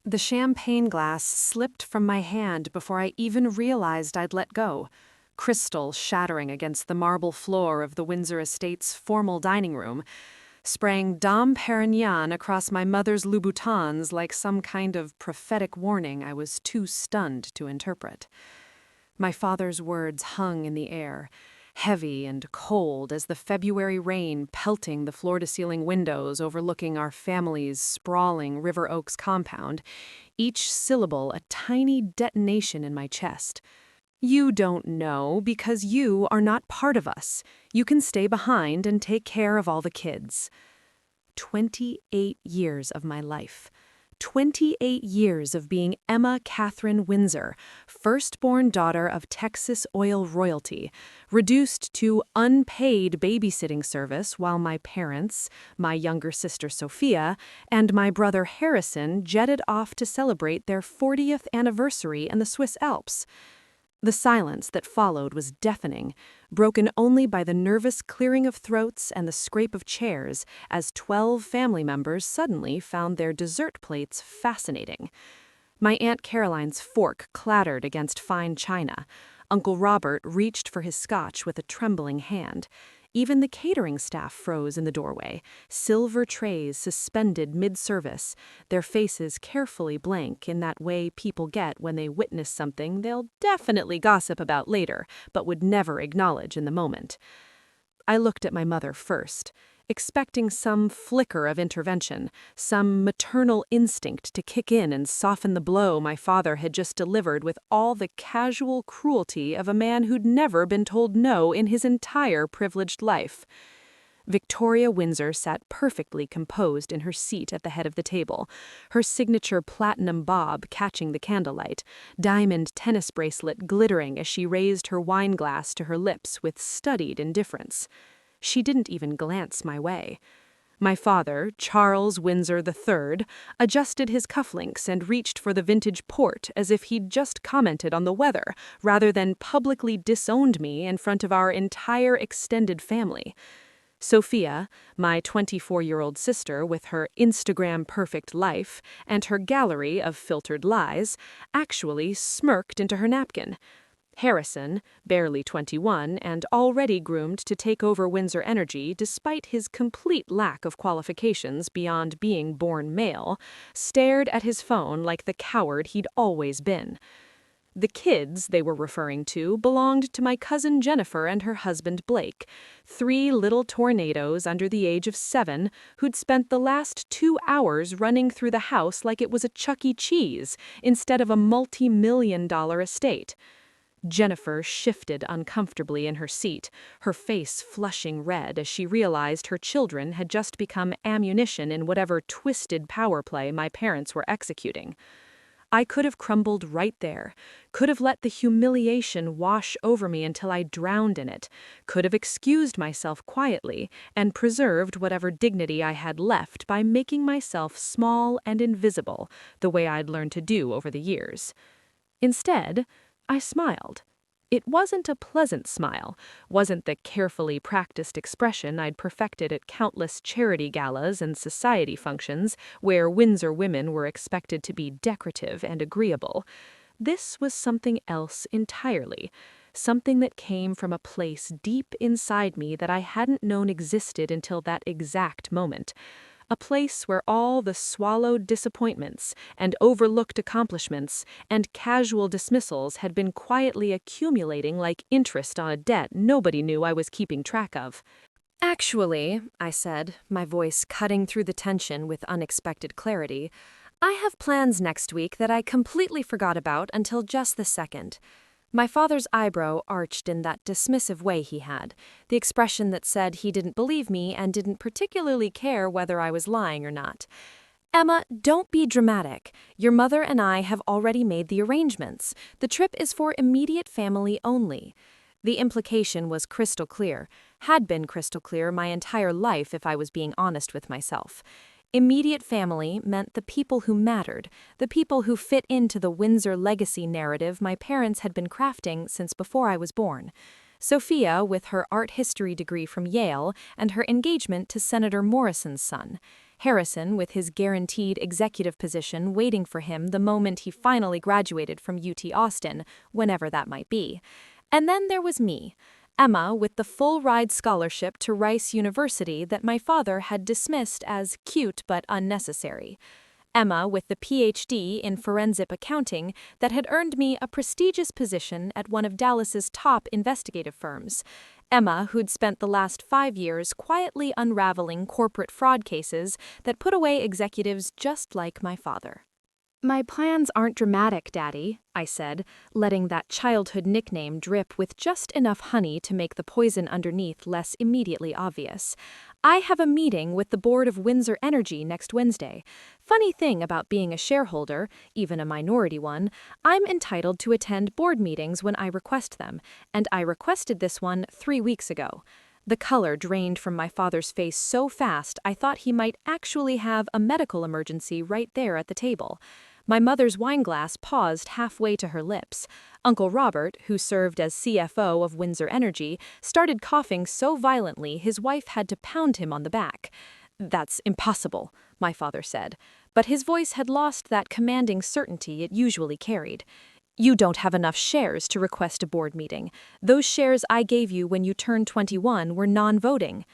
The champagne glass slipped from my hand before I even realized I'd let go, crystal shattering against the marble floor of the Windsor Estate's formal dining room, spraying Dom Perignon across my mother's Louboutins like some kind of prophetic warning I was too stunned to interpret. My father's words hung in the air, heavy and cold as the February rain pelting the floor-to-ceiling windows overlooking our family's sprawling River Oaks compound, each syllable a tiny detonation in my chest. You don't know because you are not part of us. You can stay behind and take care of all the kids. 28 years of my life. 28 years of being Emma Catherine Windsor, firstborn daughter of Texas oil royalty, reduced to unpaid babysitting service while my parents, my younger sister Sophia, and my brother Harrison jetted off to celebrate their 40th anniversary in the Swiss Alps. The silence that followed was deafening, broken only by the nervous clearing of throats and the scrape of chairs as 12 family members suddenly found their dessert plates fascinating. My Aunt Caroline's fork clattered against fine china. Uncle Robert reached for his scotch with a trembling hand. Even the catering staff froze in the doorway, silver trays suspended mid-service, their faces carefully blank in that way people get when they witness something they'll definitely gossip about later, but would never acknowledge in the moment. I looked at my mother first, expecting some flicker of intervention, some maternal instinct to kick in and soften the blow my father had just delivered with all the casual cruelty of a man who'd never been told no in his entire privileged life. Victoria Windsor sat perfectly composed in her seat at the head of the table, her signature platinum bob catching the candlelight, diamond tennis bracelet glittering as she raised her wine glass to her lips with studied indifference. She didn't even glance my way. My father, Charles Windsor III, adjusted his cufflinks and reached for the vintage port as if he'd just commented on the weather, rather than publicly disowned me in front of our entire extended family. Sophia, my 24-year-old sister with her Instagram-perfect life and her gallery of filtered lies, actually smirked into her napkin. Harrison, barely 21 and already groomed to take over Windsor Energy despite his complete lack of qualifications beyond being born male, stared at his phone like the coward he'd always been. The kids they were referring to belonged to my cousin Jennifer and her husband Blake, 3 little tornadoes under the age of 7 who'd spent the last 2 hours running through the house like it was a Chuck E. Cheese instead of a multi-million-dollar estate. Jennifer shifted uncomfortably in her seat, her face flushing red as she realized her children had just become ammunition in whatever twisted power play my parents were executing. I could have crumbled right there, could have let the humiliation wash over me until I drowned in it, could have excused myself quietly and preserved whatever dignity I had left by making myself small and invisible, the way I'd learned to do over the years. Instead, I smiled. It wasn't a pleasant smile, wasn't the carefully practiced expression I'd perfected at countless charity galas and society functions where Windsor women were expected to be decorative and agreeable. This was something else entirely, something that came from a place deep inside me that I hadn't known existed until that exact moment. A place where all the swallowed disappointments and overlooked accomplishments and casual dismissals had been quietly accumulating like interest on a debt nobody knew I was keeping track of. "Actually," I said, my voice cutting through the tension with unexpected clarity, "I have plans next week that I completely forgot about until just the second." My father's eyebrow arched in that dismissive way he had, the expression that said he didn't believe me and didn't particularly care whether I was lying or not. "Emma, don't be dramatic. Your mother and I have already made the arrangements. The trip is for immediate family only." The implication was crystal clear, had been crystal clear my entire life if I was being honest with myself. Immediate family meant the people who mattered, the people who fit into the Windsor legacy narrative my parents had been crafting since before I was born. Sophia, with her art history degree from Yale, and her engagement to Senator Morrison's son. Harrison with his guaranteed executive position waiting for him the moment he finally graduated from UT Austin, whenever that might be. And then there was me, Emma with the full-ride scholarship to Rice University that my father had dismissed as cute but unnecessary. Emma with the PhD in forensic accounting that had earned me a prestigious position at one of Dallas's top investigative firms. Emma who'd spent the last 5 years quietly unraveling corporate fraud cases that put away executives just like my father. "My plans aren't dramatic, Daddy," I said, letting that childhood nickname drip with just enough honey to make the poison underneath less immediately obvious. "I have a meeting with the board of Windsor Energy next Wednesday. Funny thing about being a shareholder, even a minority one, I'm entitled to attend board meetings when I request them, and I requested this one 3 weeks ago." The color drained from my father's face so fast I thought he might actually have a medical emergency right there at the table. My mother's wineglass paused halfway to her lips. Uncle Robert, who served as CFO of Windsor Energy, started coughing so violently his wife had to pound him on the back. "That's impossible," my father said, but his voice had lost that commanding certainty it usually carried. "You don't have enough shares to request a board meeting. Those shares I gave you when you turned 21 were non-voting."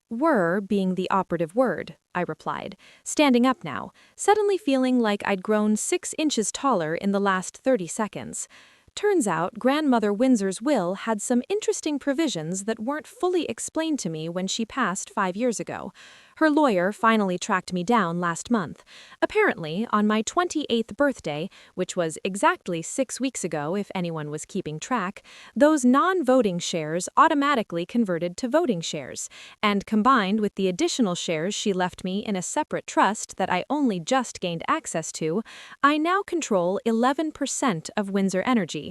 "Were" being the operative word, I replied, standing up now, suddenly feeling like I'd grown 6 inches taller in the last 30 seconds. Turns out Grandmother Windsor's will had some interesting provisions that weren't fully explained to me when she passed 5 years ago. Her lawyer finally tracked me down last month. Apparently, on my 28th birthday, which was exactly 6 weeks ago if anyone was keeping track, those non-voting shares automatically converted to voting shares, and combined with the additional shares she left me in a separate trust that I only just gained access to, I now control 11% of Windsor Energy.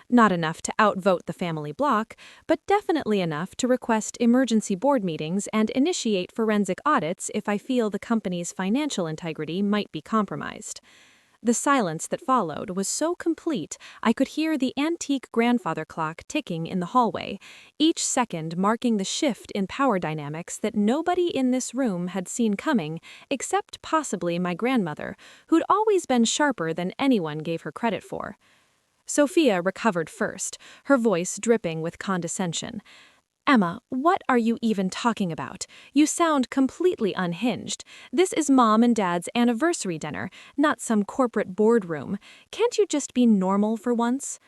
Not enough to outvote the family block, but definitely enough to request emergency board meetings and initiate forensic audits if I feel the company's financial integrity might be compromised. The silence that followed was so complete I could hear the antique grandfather clock ticking in the hallway, each second marking the shift in power dynamics that nobody in this room had seen coming, except possibly my grandmother, who'd always been sharper than anyone gave her credit for. Sophia recovered first, her voice dripping with condescension. "Emma, what are you even talking about? You sound completely unhinged. This is Mom and Dad's anniversary dinner, not some corporate boardroom. Can't you just be normal for once?"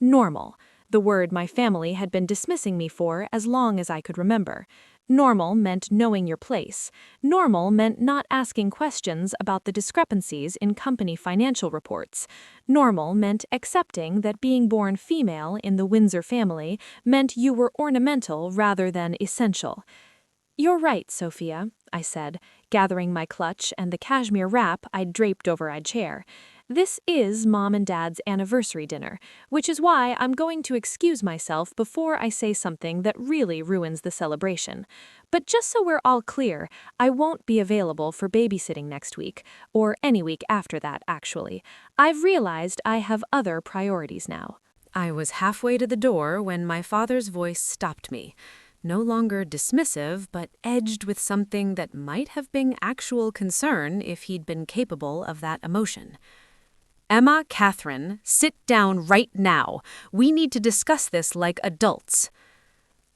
Normal, the word my family had been dismissing me for as long as I could remember. Normal meant knowing your place. Normal meant not asking questions about the discrepancies in company financial reports. Normal meant accepting that being born female in the Windsor family meant you were ornamental rather than essential. "You're right, Sophia," I said, gathering my clutch and the cashmere wrap I'd draped over our chair. "This is Mom and Dad's anniversary dinner, which is why I'm going to excuse myself before I say something that really ruins the celebration. But just so we're all clear, I won't be available for babysitting next week, or any week after that, actually. I've realized I have other priorities now." I was halfway to the door when my father's voice stopped me. No longer dismissive, but edged with something that might have been actual concern if he'd been capable of that emotion. "Emma Catherine, sit down right now. We need to discuss this like adults."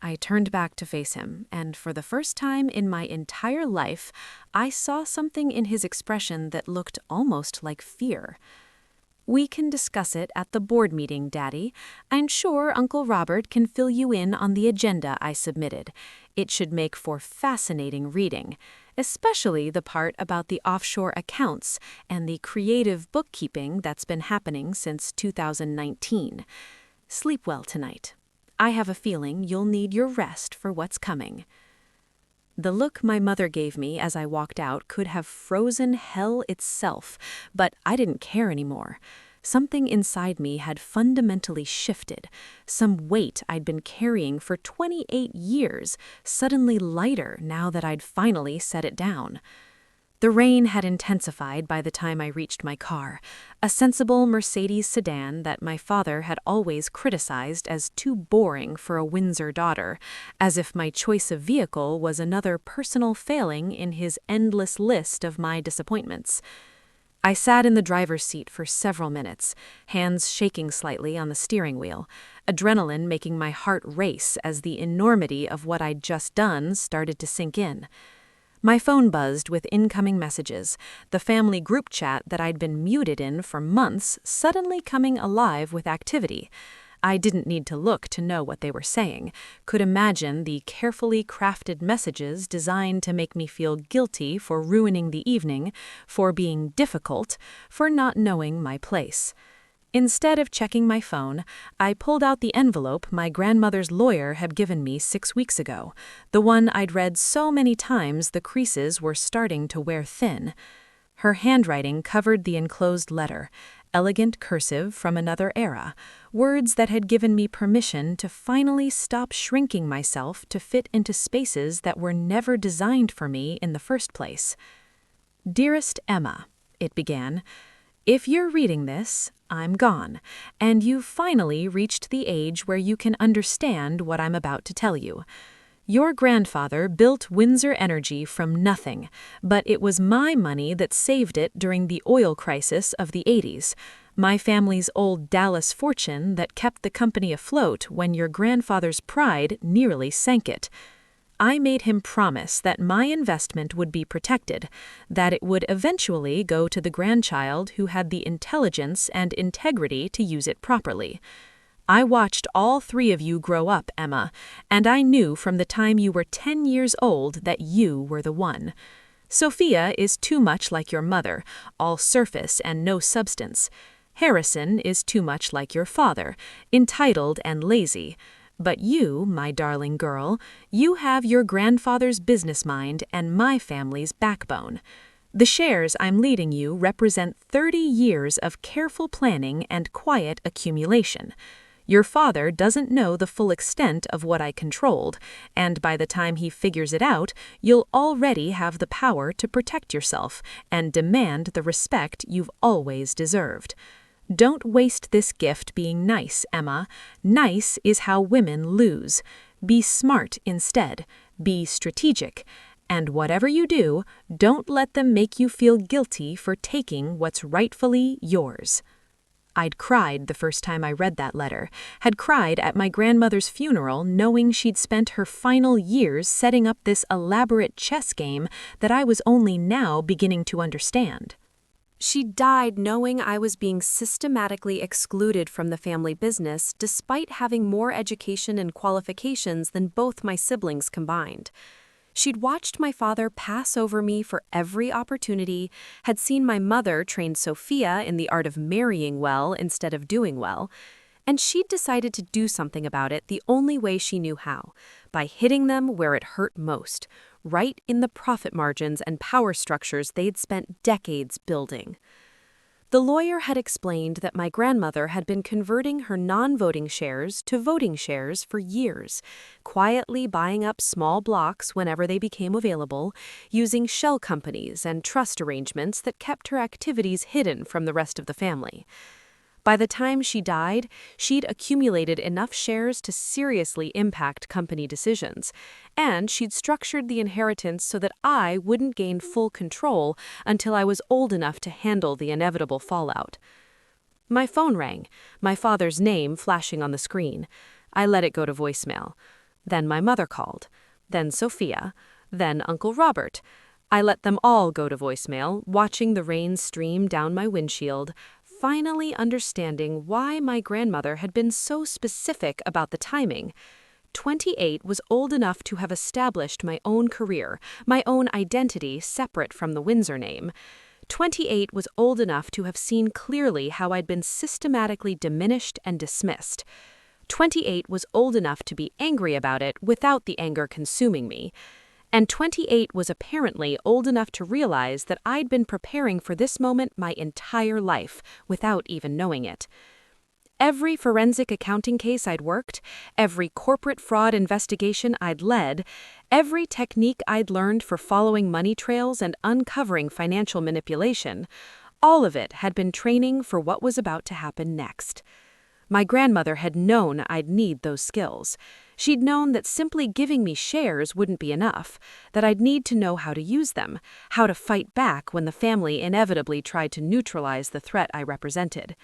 I turned back to face him, and for the first time in my entire life, I saw something in his expression that looked almost like fear. "We can discuss it at the board meeting, Daddy. I'm sure Uncle Robert can fill you in on the agenda I submitted. It should make for fascinating reading, especially the part about the offshore accounts and the creative bookkeeping that's been happening since 2019. Sleep well tonight. I have a feeling you'll need your rest for what's coming." The look my mother gave me as I walked out could have frozen hell itself, but I didn't care anymore. Something inside me had fundamentally shifted. Some weight I'd been carrying for 28 years, suddenly lighter now that I'd finally set it down. The rain had intensified by the time I reached my car, a sensible Mercedes sedan that my father had always criticized as too boring for a Windsor daughter, as if my choice of vehicle was another personal failing in his endless list of my disappointments. I sat in the driver's seat for several minutes, hands shaking slightly on the steering wheel, adrenaline making my heart race as the enormity of what I'd just done started to sink in. My phone buzzed with incoming messages, the family group chat that I'd been muted in for months suddenly coming alive with activity. I didn't need to look to know what they were saying, could imagine the carefully crafted messages designed to make me feel guilty for ruining the evening, for being difficult, for not knowing my place. Instead of checking my phone, I pulled out the envelope my grandmother's lawyer had given me 6 weeks ago, the one I'd read so many times the creases were starting to wear thin. Her handwriting covered the enclosed letter, elegant cursive from another era, words that had given me permission to finally stop shrinking myself to fit into spaces that were never designed for me in the first place. "Dearest Emma," it began, "if you're reading this, I'm gone, and you've finally reached the age where you can understand what I'm about to tell you. Your grandfather built Windsor Energy from nothing, but it was my money that saved it during the oil crisis of the 80s, my family's old Dallas fortune that kept the company afloat when your grandfather's pride nearly sank it. I made him promise that my investment would be protected, that it would eventually go to the grandchild who had the intelligence and integrity to use it properly. I watched all 3 of you grow up, Emma, and I knew from the time you were 10 years old that you were the one. Sophia is too much like your mother, all surface and no substance. Harrison is too much like your father, entitled and lazy. But you, my darling girl, you have your grandfather's business mind and my family's backbone. The shares I'm leading you represent 30 years of careful planning and quiet accumulation. Your father doesn't know the full extent of what I controlled, and by the time he figures it out, you'll already have the power to protect yourself and demand the respect you've always deserved. Don't waste this gift being nice, Emma. Nice is how women lose. Be smart instead. Be strategic. And whatever you do, don't let them make you feel guilty for taking what's rightfully yours." I'd cried the first time I read that letter, had cried at my grandmother's funeral knowing she'd spent her final years setting up this elaborate chess game that I was only now beginning to understand. She died knowing I was being systematically excluded from the family business despite having more education and qualifications than both my siblings combined. She'd watched my father pass over me for every opportunity, had seen my mother train Sophia in the art of marrying well instead of doing well, and she'd decided to do something about it the only way she knew how, by hitting them where it hurt most, right in the profit margins and power structures they'd spent decades building. The lawyer had explained that my grandmother had been converting her non-voting shares to voting shares for years, quietly buying up small blocks whenever they became available, using shell companies and trust arrangements that kept her activities hidden from the rest of the family. By the time she died, she'd accumulated enough shares to seriously impact company decisions, and she'd structured the inheritance so that I wouldn't gain full control until I was old enough to handle the inevitable fallout. My phone rang, my father's name flashing on the screen. I let it go to voicemail. Then my mother called, then Sophia, then Uncle Robert. I let them all go to voicemail, watching the rain stream down my windshield, finally understanding why my grandmother had been so specific about the timing. 28 was old enough to have established my own career, my own identity separate from the Windsor name. 28 was old enough to have seen clearly how I'd been systematically diminished and dismissed. 28 was old enough to be angry about it without the anger consuming me. And 28 was apparently old enough to realize that I'd been preparing for this moment my entire life, without even knowing it. Every forensic accounting case I'd worked, every corporate fraud investigation I'd led, every technique I'd learned for following money trails and uncovering financial manipulation, all of it had been training for what was about to happen next. My grandmother had known I'd need those skills. She'd known that simply giving me shares wouldn't be enough, that I'd need to know how to use them, how to fight back when the family inevitably tried to neutralize the threat I represented.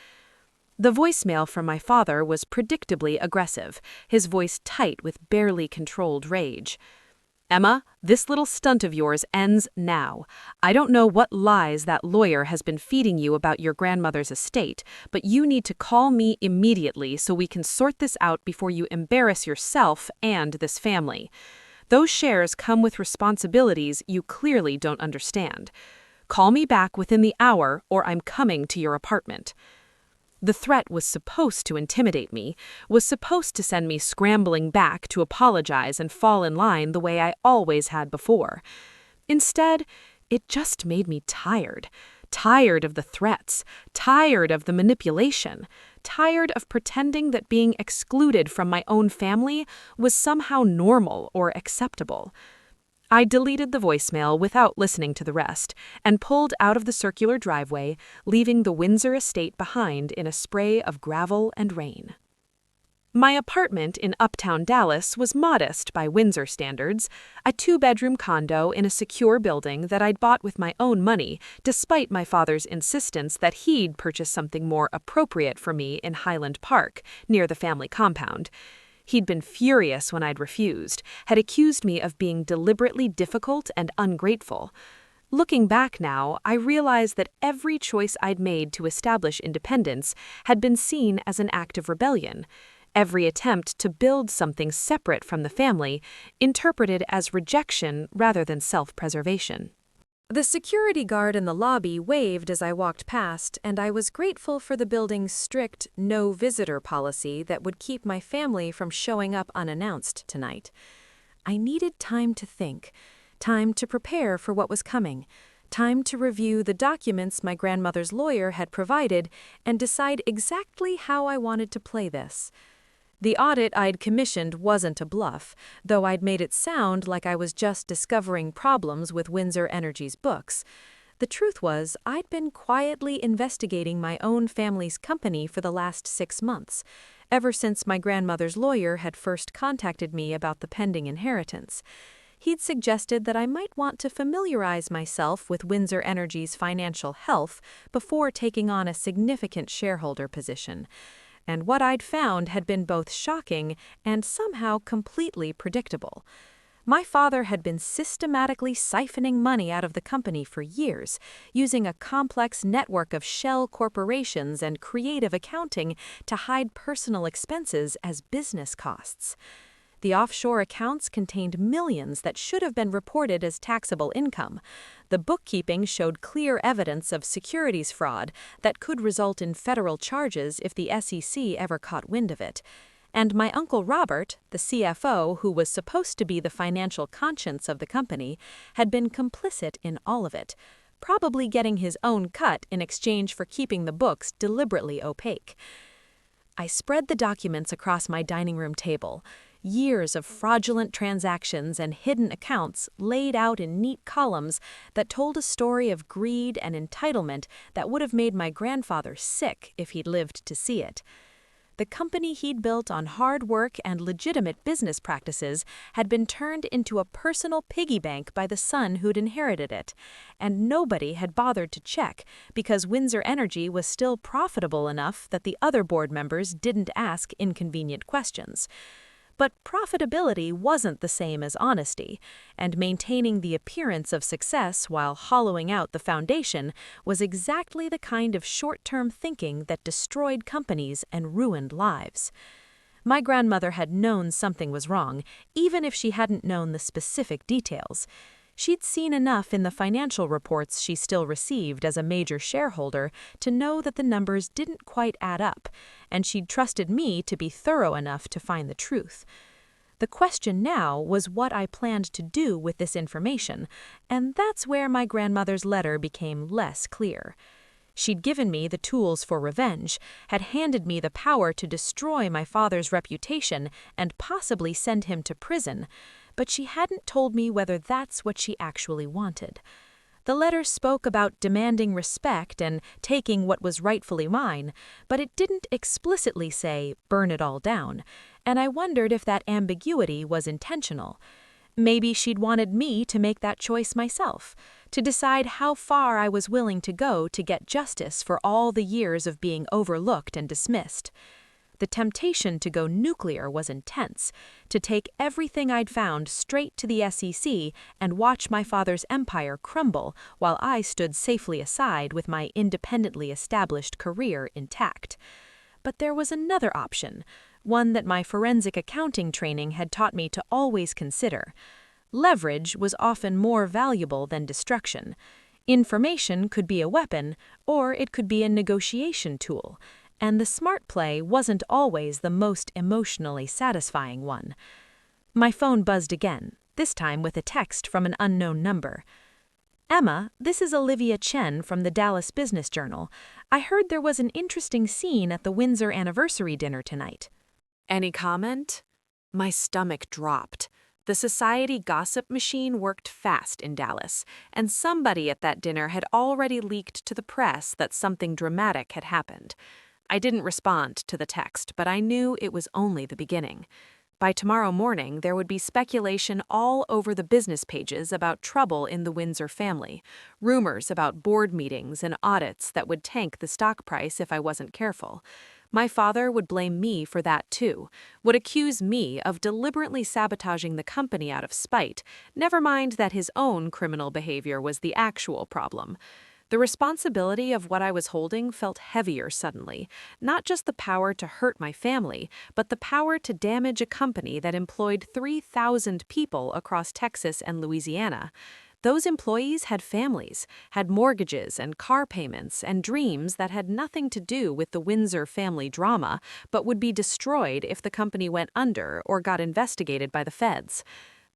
The voicemail from my father was predictably aggressive, his voice tight with barely controlled rage. "Emma, this little stunt of yours ends now. I don't know what lies that lawyer has been feeding you about your grandmother's estate, but you need to call me immediately so we can sort this out before you embarrass yourself and this family. Those shares come with responsibilities you clearly don't understand. Call me back within the hour or I'm coming to your apartment." The threat was supposed to intimidate me, was supposed to send me scrambling back to apologize and fall in line the way I always had before. Instead, it just made me tired. Tired of the threats, tired of the manipulation, tired of pretending that being excluded from my own family was somehow normal or acceptable. I deleted the voicemail without listening to the rest and pulled out of the circular driveway, leaving the Windsor estate behind in a spray of gravel and rain. My apartment in uptown Dallas was modest by Windsor standards, a 2-bedroom condo in a secure building that I'd bought with my own money, despite my father's insistence that he'd purchase something more appropriate for me in Highland Park, near the family compound. He'd been furious when I'd refused, had accused me of being deliberately difficult and ungrateful. Looking back now, I realized that every choice I'd made to establish independence had been seen as an act of rebellion. Every attempt to build something separate from the family, interpreted as rejection rather than self-preservation. The security guard in the lobby waved as I walked past, and I was grateful for the building's strict no-visitor policy that would keep my family from showing up unannounced tonight. I needed time to think, time to prepare for what was coming, time to review the documents my grandmother's lawyer had provided and decide exactly how I wanted to play this. The audit I'd commissioned wasn't a bluff, though I'd made it sound like I was just discovering problems with Windsor Energy's books. The truth was, I'd been quietly investigating my own family's company for the last 6 months, ever since my grandmother's lawyer had first contacted me about the pending inheritance. He'd suggested that I might want to familiarize myself with Windsor Energy's financial health before taking on a significant shareholder position. And what I'd found had been both shocking and somehow completely predictable. My father had been systematically siphoning money out of the company for years, using a complex network of shell corporations and creative accounting to hide personal expenses as business costs. The offshore accounts contained millions that should have been reported as taxable income. The bookkeeping showed clear evidence of securities fraud that could result in federal charges if the SEC ever caught wind of it. And my Uncle Robert, the CFO, who was supposed to be the financial conscience of the company, had been complicit in all of it, probably getting his own cut in exchange for keeping the books deliberately opaque. I spread the documents across my dining room table. Years of fraudulent transactions and hidden accounts laid out in neat columns that told a story of greed and entitlement that would have made my grandfather sick if he'd lived to see it. The company he'd built on hard work and legitimate business practices had been turned into a personal piggy bank by the son who'd inherited it, and nobody had bothered to check because Windsor Energy was still profitable enough that the other board members didn't ask inconvenient questions. But profitability wasn't the same as honesty, and maintaining the appearance of success while hollowing out the foundation was exactly the kind of short-term thinking that destroyed companies and ruined lives. My grandmother had known something was wrong, even if she hadn't known the specific details. She'd seen enough in the financial reports she still received as a major shareholder to know that the numbers didn't quite add up, and she'd trusted me to be thorough enough to find the truth. The question now was what I planned to do with this information, and that's where my grandmother's letter became less clear. She'd given me the tools for revenge, had handed me the power to destroy my father's reputation and possibly send him to prison, but she hadn't told me whether that's what she actually wanted. The letter spoke about demanding respect and taking what was rightfully mine, but it didn't explicitly say, burn it all down, and I wondered if that ambiguity was intentional. Maybe she'd wanted me to make that choice myself, to decide how far I was willing to go to get justice for all the years of being overlooked and dismissed. The temptation to go nuclear was intense, to take everything I'd found straight to the SEC and watch my father's empire crumble while I stood safely aside with my independently established career intact. But there was another option, one that my forensic accounting training had taught me to always consider. Leverage was often more valuable than destruction. Information could be a weapon, or it could be a negotiation tool, and the smart play wasn't always the most emotionally satisfying one. My phone buzzed again, this time with a text from an unknown number. "Emma, this is Olivia Chen from the Dallas Business Journal. I heard there was an interesting scene at the Windsor anniversary dinner tonight." Any comment? My stomach dropped. The society gossip machine worked fast in Dallas, and somebody at that dinner had already leaked to the press that something dramatic had happened. I didn't respond to the text, but I knew it was only the beginning. By tomorrow morning, there would be speculation all over the business pages about trouble in the Windsor family, rumors about board meetings and audits that would tank the stock price if I wasn't careful. My father would blame me for that too, would accuse me of deliberately sabotaging the company out of spite, never mind that his own criminal behavior was the actual problem. The responsibility of what I was holding felt heavier suddenly, not just the power to hurt my family, but the power to damage a company that employed 3,000 people across Texas and Louisiana. Those employees had families, had mortgages and car payments and dreams that had nothing to do with the Windsor family drama, but would be destroyed if the company went under or got investigated by the feds.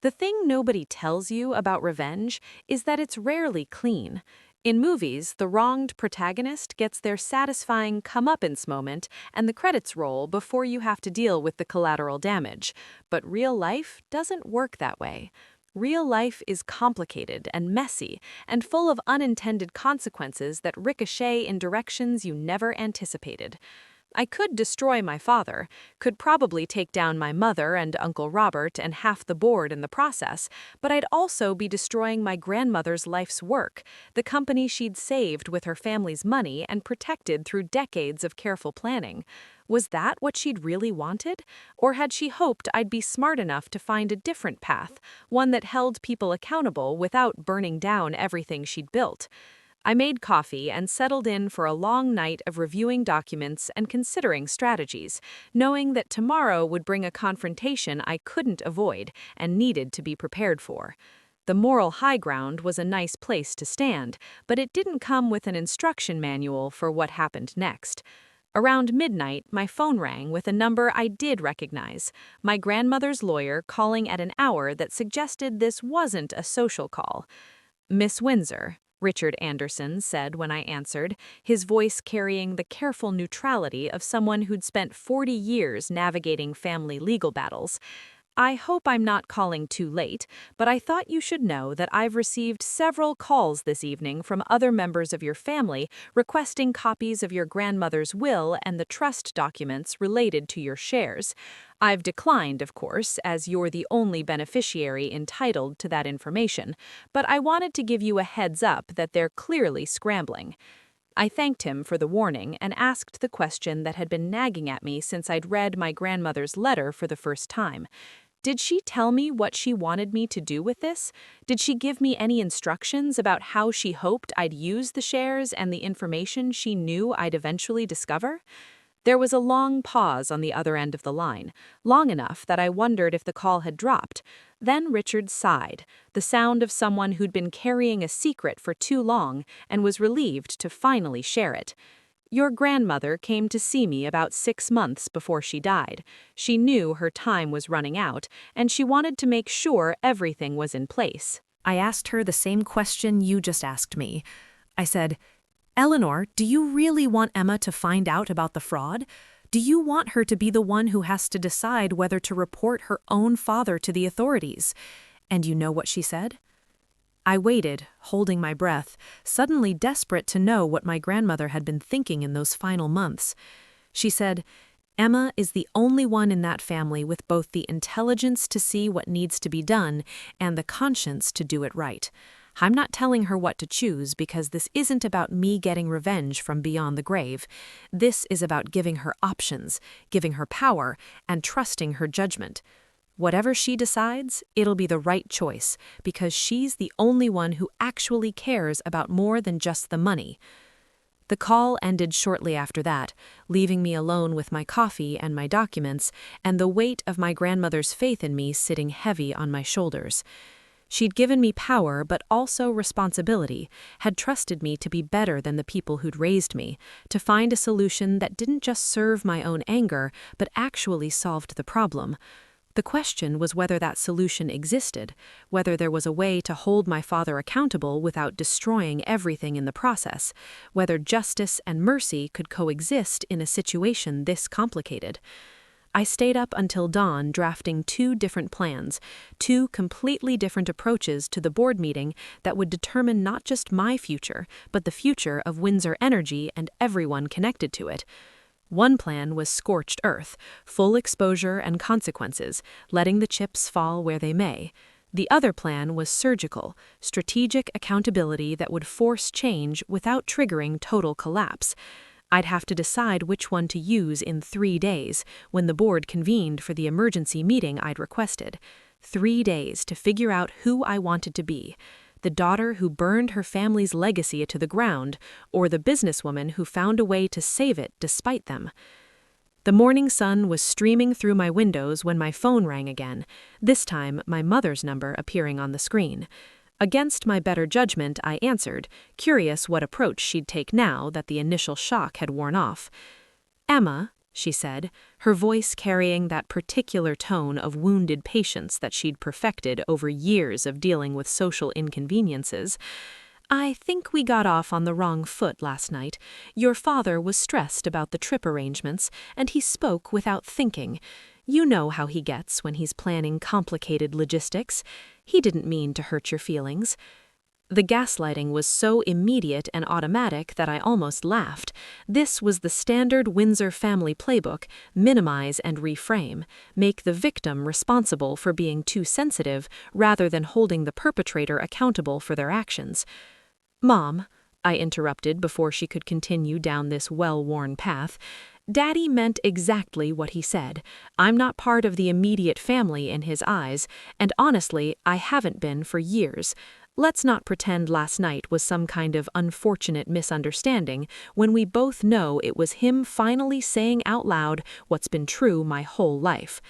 The thing nobody tells you about revenge is that it's rarely clean. In movies, the wronged protagonist gets their satisfying comeuppance moment and the credits roll before you have to deal with the collateral damage. But real life doesn't work that way. Real life is complicated and messy and full of unintended consequences that ricochet in directions you never anticipated. I could destroy my father, could probably take down my mother and Uncle Robert and half the board in the process, but I'd also be destroying my grandmother's life's work, the company she'd saved with her family's money and protected through decades of careful planning. Was that what she'd really wanted? Or had she hoped I'd be smart enough to find a different path, one that held people accountable without burning down everything she'd built? I made coffee and settled in for a long night of reviewing documents and considering strategies, knowing that tomorrow would bring a confrontation I couldn't avoid and needed to be prepared for. The moral high ground was a nice place to stand, but it didn't come with an instruction manual for what happened next. Around midnight, my phone rang with a number I did recognize, my grandmother's lawyer calling at an hour that suggested this wasn't a social call. "Miss Windsor," Richard Anderson said when I answered, his voice carrying the careful neutrality of someone who'd spent 40 years navigating family legal battles. "I hope I'm not calling too late, but I thought you should know that I've received several calls this evening from other members of your family requesting copies of your grandmother's will and the trust documents related to your shares. I've declined, of course, as you're the only beneficiary entitled to that information, but I wanted to give you a heads up that they're clearly scrambling." I thanked him for the warning and asked the question that had been nagging at me since I'd read my grandmother's letter for the first time. Did she tell me what she wanted me to do with this? Did she give me any instructions about how she hoped I'd use the shares and the information she knew I'd eventually discover? There was a long pause on the other end of the line, long enough that I wondered if the call had dropped. Then Richard sighed, the sound of someone who'd been carrying a secret for too long and was relieved to finally share it. "Your grandmother came to see me about 6 months before she died. She knew her time was running out, and she wanted to make sure everything was in place." I asked her the same question you just asked me. I said, Eleanor, do you really want Emma to find out about the fraud? Do you want her to be the one who has to decide whether to report her own father to the authorities? And you know what she said? I waited, holding my breath, suddenly desperate to know what my grandmother had been thinking in those final months. She said, Emma is the only one in that family with both the intelligence to see what needs to be done and the conscience to do it right. I'm not telling her what to choose because this isn't about me getting revenge from beyond the grave. This is about giving her options, giving her power, and trusting her judgment. Whatever she decides, it'll be the right choice because she's the only one who actually cares about more than just the money. The call ended shortly after that, leaving me alone with my coffee and my documents and the weight of my grandmother's faith in me sitting heavy on my shoulders. She'd given me power but also responsibility, had trusted me to be better than the people who'd raised me, to find a solution that didn't just serve my own anger but actually solved the problem. The question was whether that solution existed, whether there was a way to hold my father accountable without destroying everything in the process, whether justice and mercy could coexist in a situation this complicated. I stayed up until dawn drafting 2 different plans, 2 completely different approaches to the board meeting that would determine not just my future, but the future of Windsor Energy and everyone connected to it. One plan was scorched earth, full exposure and consequences, letting the chips fall where they may. The other plan was surgical, strategic accountability that would force change without triggering total collapse. I'd have to decide which one to use in 3 days, when the board convened for the emergency meeting I'd requested. 3 days to figure out who I wanted to be. The daughter who burned her family's legacy to the ground, or the businesswoman who found a way to save it despite them. The morning sun was streaming through my windows when my phone rang again, this time my mother's number appearing on the screen. Against my better judgment, I answered, curious what approach she'd take now that the initial shock had worn off. Emma, she said, her voice carrying that particular tone of wounded patience that she'd perfected over years of dealing with social inconveniences. I think we got off on the wrong foot last night. Your father was stressed about the trip arrangements, and he spoke without thinking. You know how he gets when he's planning complicated logistics. He didn't mean to hurt your feelings. The gaslighting was so immediate and automatic that I almost laughed. This was the standard Windsor family playbook: minimize and reframe, make the victim responsible for being too sensitive rather than holding the perpetrator accountable for their actions. Mom, I interrupted before she could continue down this well-worn path, Daddy meant exactly what he said. I'm not part of the immediate family in his eyes, and honestly, I haven't been for years. Let's not pretend last night was some kind of unfortunate misunderstanding when we both know it was him finally saying out loud what's been true my whole life.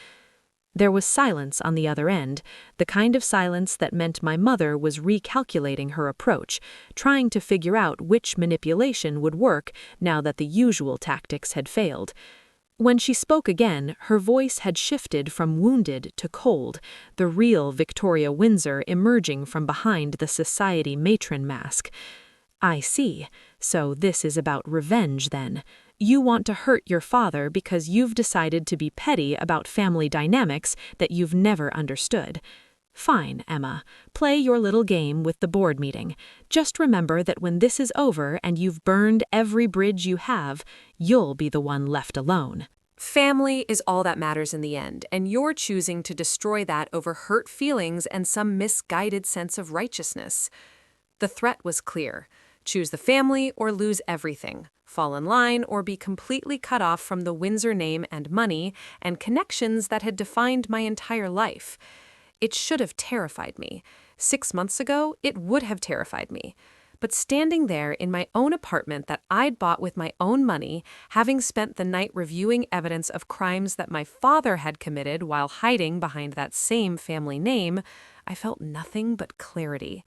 There was silence on the other end, the kind of silence that meant my mother was recalculating her approach, trying to figure out which manipulation would work now that the usual tactics had failed. When she spoke again, her voice had shifted from wounded to cold, the real Victoria Windsor emerging from behind the society matron mask. I see. So this is about revenge then. You want to hurt your father because you've decided to be petty about family dynamics that you've never understood. Fine, Emma. Play your little game with the board meeting. Just remember that when this is over and you've burned every bridge you have, you'll be the one left alone. Family is all that matters in the end, and you're choosing to destroy that over hurt feelings and some misguided sense of righteousness. The threat was clear. Choose the family or lose everything. Fall in line or be completely cut off from the Windsor name and money and connections that had defined my entire life. It should have terrified me. 6 months ago, it would have terrified me. But standing there in my own apartment that I'd bought with my own money, having spent the night reviewing evidence of crimes that my father had committed while hiding behind that same family name, I felt nothing but clarity.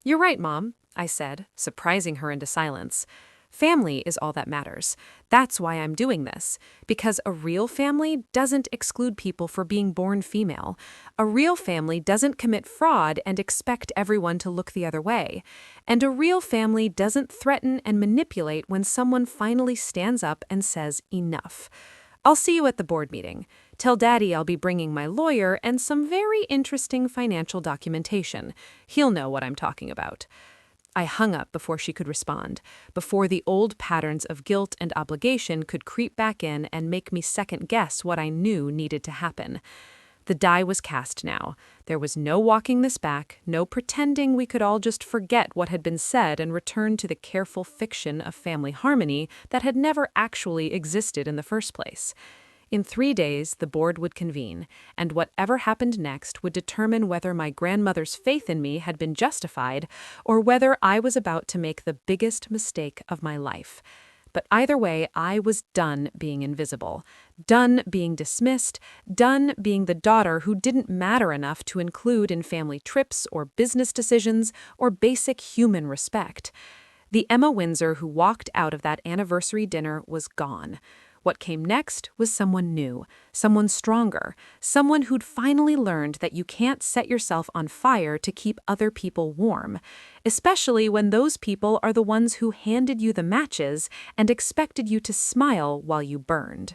"You're right, Mom," I said, surprising her into silence. Family is all that matters. That's why I'm doing this. Because a real family doesn't exclude people for being born female. A real family doesn't commit fraud and expect everyone to look the other way. And a real family doesn't threaten and manipulate when someone finally stands up and says enough. I'll see you at the board meeting. Tell Daddy I'll be bringing my lawyer and some very interesting financial documentation. He'll know what I'm talking about. I hung up before she could respond, before the old patterns of guilt and obligation could creep back in and make me second-guess what I knew needed to happen. The die was cast now. There was no walking this back, no pretending we could all just forget what had been said and return to the careful fiction of family harmony that had never actually existed in the first place. In 3 days, the board would convene, and whatever happened next would determine whether my grandmother's faith in me had been justified or whether I was about to make the biggest mistake of my life. But either way, I was done being invisible, done being dismissed, done being the daughter who didn't matter enough to include in family trips or business decisions or basic human respect. The Emma Windsor who walked out of that anniversary dinner was gone. What came next was someone new, someone stronger, someone who'd finally learned that you can't set yourself on fire to keep other people warm, especially when those people are the ones who handed you the matches and expected you to smile while you burned.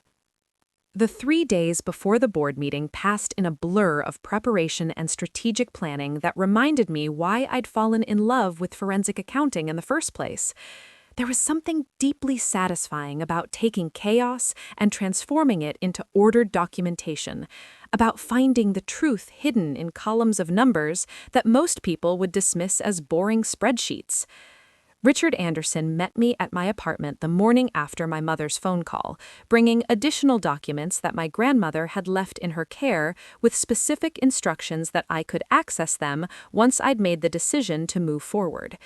The 3 days before the board meeting passed in a blur of preparation and strategic planning that reminded me why I'd fallen in love with forensic accounting in the first place. There was something deeply satisfying about taking chaos and transforming it into ordered documentation, about finding the truth hidden in columns of numbers that most people would dismiss as boring spreadsheets. Richard Anderson met me at my apartment the morning after my mother's phone call, bringing additional documents that my grandmother had left in her care with specific instructions that I could access them once I'd made the decision to move forward.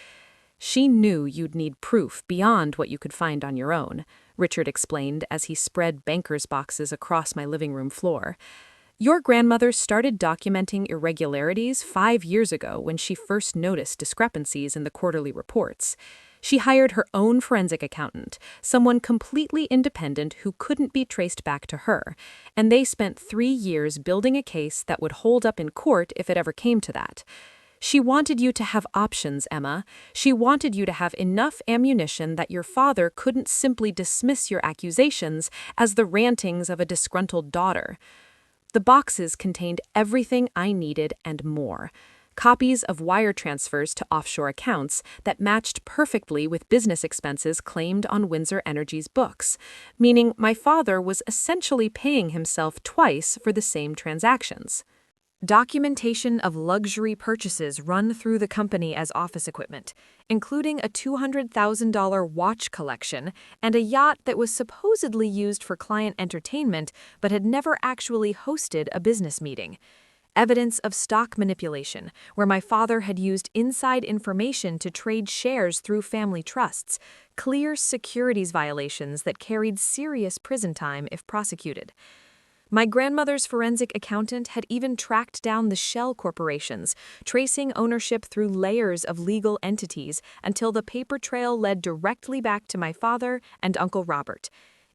She knew you'd need proof beyond what you could find on your own, Richard explained as he spread banker's boxes across my living room floor. Your grandmother started documenting irregularities 5 years ago when she first noticed discrepancies in the quarterly reports. She hired her own forensic accountant, someone completely independent who couldn't be traced back to her, and they spent 3 years building a case that would hold up in court if it ever came to that. She wanted you to have options, Emma. She wanted you to have enough ammunition that your father couldn't simply dismiss your accusations as the rantings of a disgruntled daughter. The boxes contained everything I needed and more. Copies of wire transfers to offshore accounts that matched perfectly with business expenses claimed on Windsor Energy's books, meaning my father was essentially paying himself twice for the same transactions. Documentation of luxury purchases run through the company as office equipment, including a $200,000 watch collection and a yacht that was supposedly used for client entertainment but had never actually hosted a business meeting. Evidence of stock manipulation, where my father had used inside information to trade shares through family trusts, clear securities violations that carried serious prison time if prosecuted. My grandmother's forensic accountant had even tracked down the shell corporations, tracing ownership through layers of legal entities until the paper trail led directly back to my father and Uncle Robert.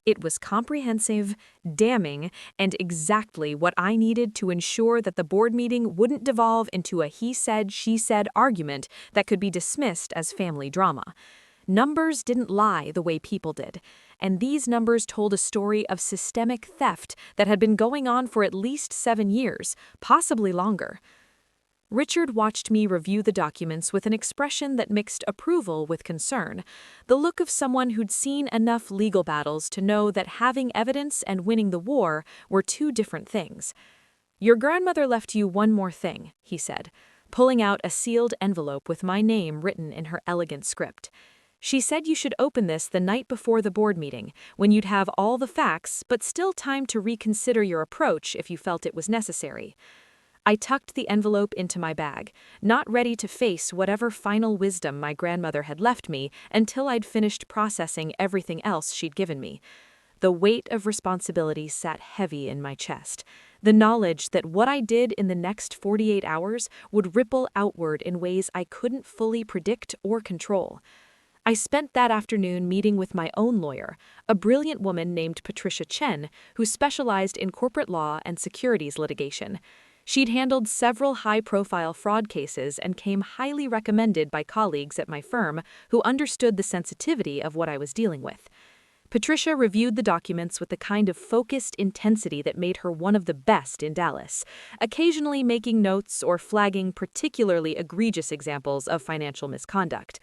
It was comprehensive, damning, and exactly what I needed to ensure that the board meeting wouldn't devolve into a he said, she said argument that could be dismissed as family drama. Numbers didn't lie the way people did, and these numbers told a story of systemic theft that had been going on for at least 7 years, possibly longer. Richard watched me review the documents with an expression that mixed approval with concern, the look of someone who'd seen enough legal battles to know that having evidence and winning the war were 2 different things. Your grandmother left you one more thing, he said, pulling out a sealed envelope with my name written in her elegant script. She said you should open this the night before the board meeting, when you'd have all the facts, but still time to reconsider your approach if you felt it was necessary. I tucked the envelope into my bag, not ready to face whatever final wisdom my grandmother had left me until I'd finished processing everything else she'd given me. The weight of responsibility sat heavy in my chest, the knowledge that what I did in the next 48 hours would ripple outward in ways I couldn't fully predict or control. I spent that afternoon meeting with my own lawyer, a brilliant woman named Patricia Chen, who specialized in corporate law and securities litigation. She'd handled several high-profile fraud cases and came highly recommended by colleagues at my firm who understood the sensitivity of what I was dealing with. Patricia reviewed the documents with the kind of focused intensity that made her one of the best in Dallas, occasionally making notes or flagging particularly egregious examples of financial misconduct.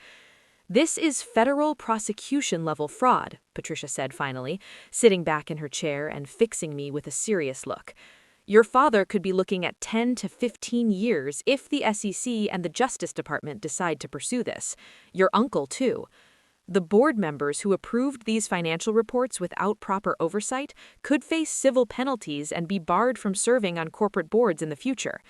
"This is federal prosecution-level fraud," Patricia said finally, sitting back in her chair and fixing me with a serious look. "Your father could be looking at 10 to 15 years if the SEC and the Justice Department decide to pursue this. Your uncle, too. The board members who approved these financial reports without proper oversight could face civil penalties and be barred from serving on corporate boards in the future.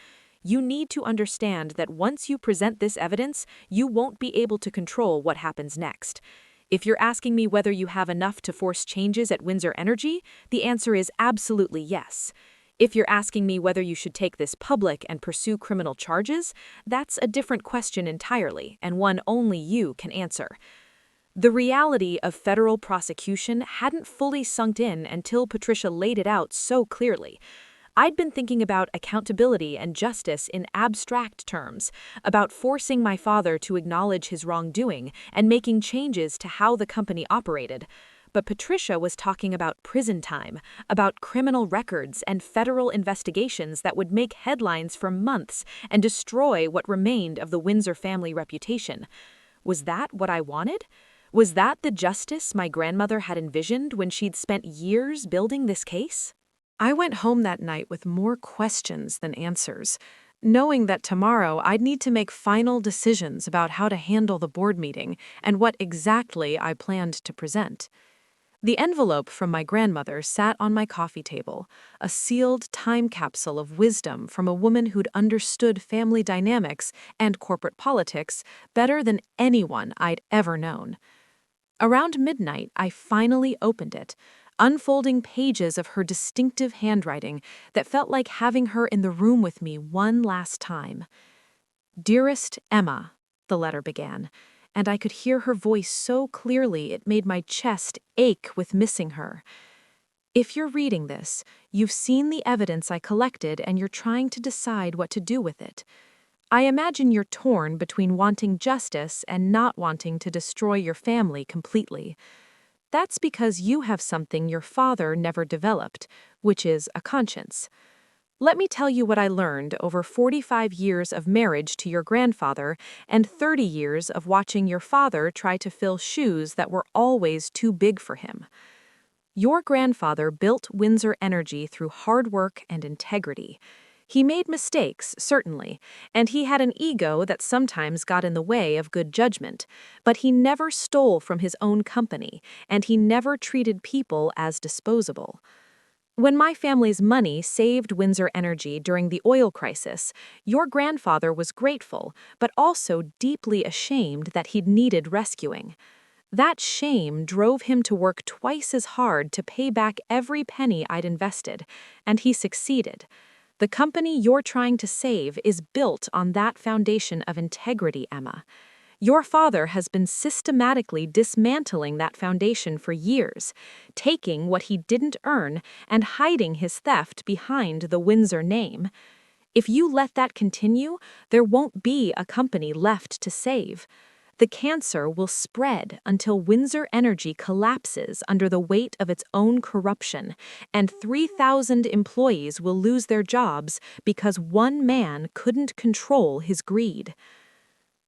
You need to understand that once you present this evidence, you won't be able to control what happens next. If you're asking me whether you have enough to force changes at Windsor Energy, the answer is absolutely yes. If you're asking me whether you should take this public and pursue criminal charges, that's a different question entirely, and one only you can answer." The reality of federal prosecution hadn't fully sunk in until Patricia laid it out so clearly. I'd been thinking about accountability and justice in abstract terms, about forcing my father to acknowledge his wrongdoing and making changes to how the company operated. But Patricia was talking about prison time, about criminal records and federal investigations that would make headlines for months and destroy what remained of the Windsor family reputation. Was that what I wanted? Was that the justice my grandmother had envisioned when she'd spent years building this case? I went home that night with more questions than answers, knowing that tomorrow I'd need to make final decisions about how to handle the board meeting and what exactly I planned to present. The envelope from my grandmother sat on my coffee table, a sealed time capsule of wisdom from a woman who'd understood family dynamics and corporate politics better than anyone I'd ever known. Around midnight, I finally opened it, unfolding pages of her distinctive handwriting that felt like having her in the room with me one last time. "Dearest Emma," the letter began, and I could hear her voice so clearly it made my chest ache with missing her. "If you're reading this, you've seen the evidence I collected and you're trying to decide what to do with it. I imagine you're torn between wanting justice and not wanting to destroy your family completely. That's because you have something your father never developed, which is a conscience. Let me tell you what I learned over 45 years of marriage to your grandfather and 30 years of watching your father try to fill shoes that were always too big for him. Your grandfather built Windsor Energy through hard work and integrity. He made mistakes, certainly, and he had an ego that sometimes got in the way of good judgment, but he never stole from his own company, and he never treated people as disposable. When my family's money saved Windsor Energy during the oil crisis, your grandfather was grateful, but also deeply ashamed that he'd needed rescuing. That shame drove him to work twice as hard to pay back every penny I'd invested, and he succeeded. The company you're trying to save is built on that foundation of integrity, Emma. Your father has been systematically dismantling that foundation for years, taking what he didn't earn and hiding his theft behind the Windsor name. If you let that continue, there won't be a company left to save. The cancer will spread until Windsor Energy collapses under the weight of its own corruption, and 3,000 employees will lose their jobs because one man couldn't control his greed.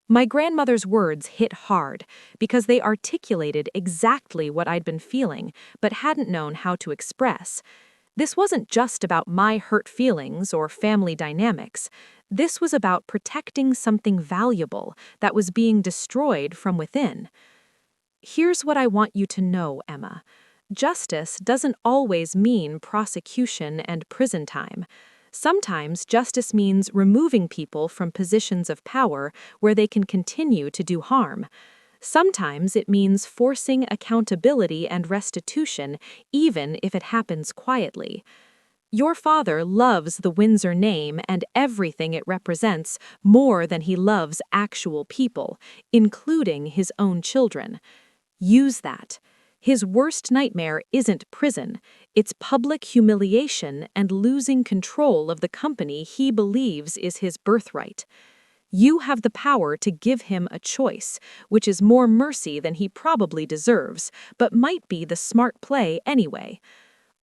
My grandmother's words hit hard because they articulated exactly what I'd been feeling but hadn't known how to express. This wasn't just about my hurt feelings or family dynamics. This was about protecting something valuable that was being destroyed from within. Here's what I want you to know, Emma. Justice doesn't always mean prosecution and prison time. Sometimes justice means removing people from positions of power where they can continue to do harm. Sometimes it means forcing accountability and restitution, even if it happens quietly. Your father loves the Windsor name and everything it represents more than he loves actual people, including his own children. Use that. His worst nightmare isn't prison, it's public humiliation and losing control of the company he believes is his birthright. You have the power to give him a choice, which is more mercy than he probably deserves, but might be the smart play anyway.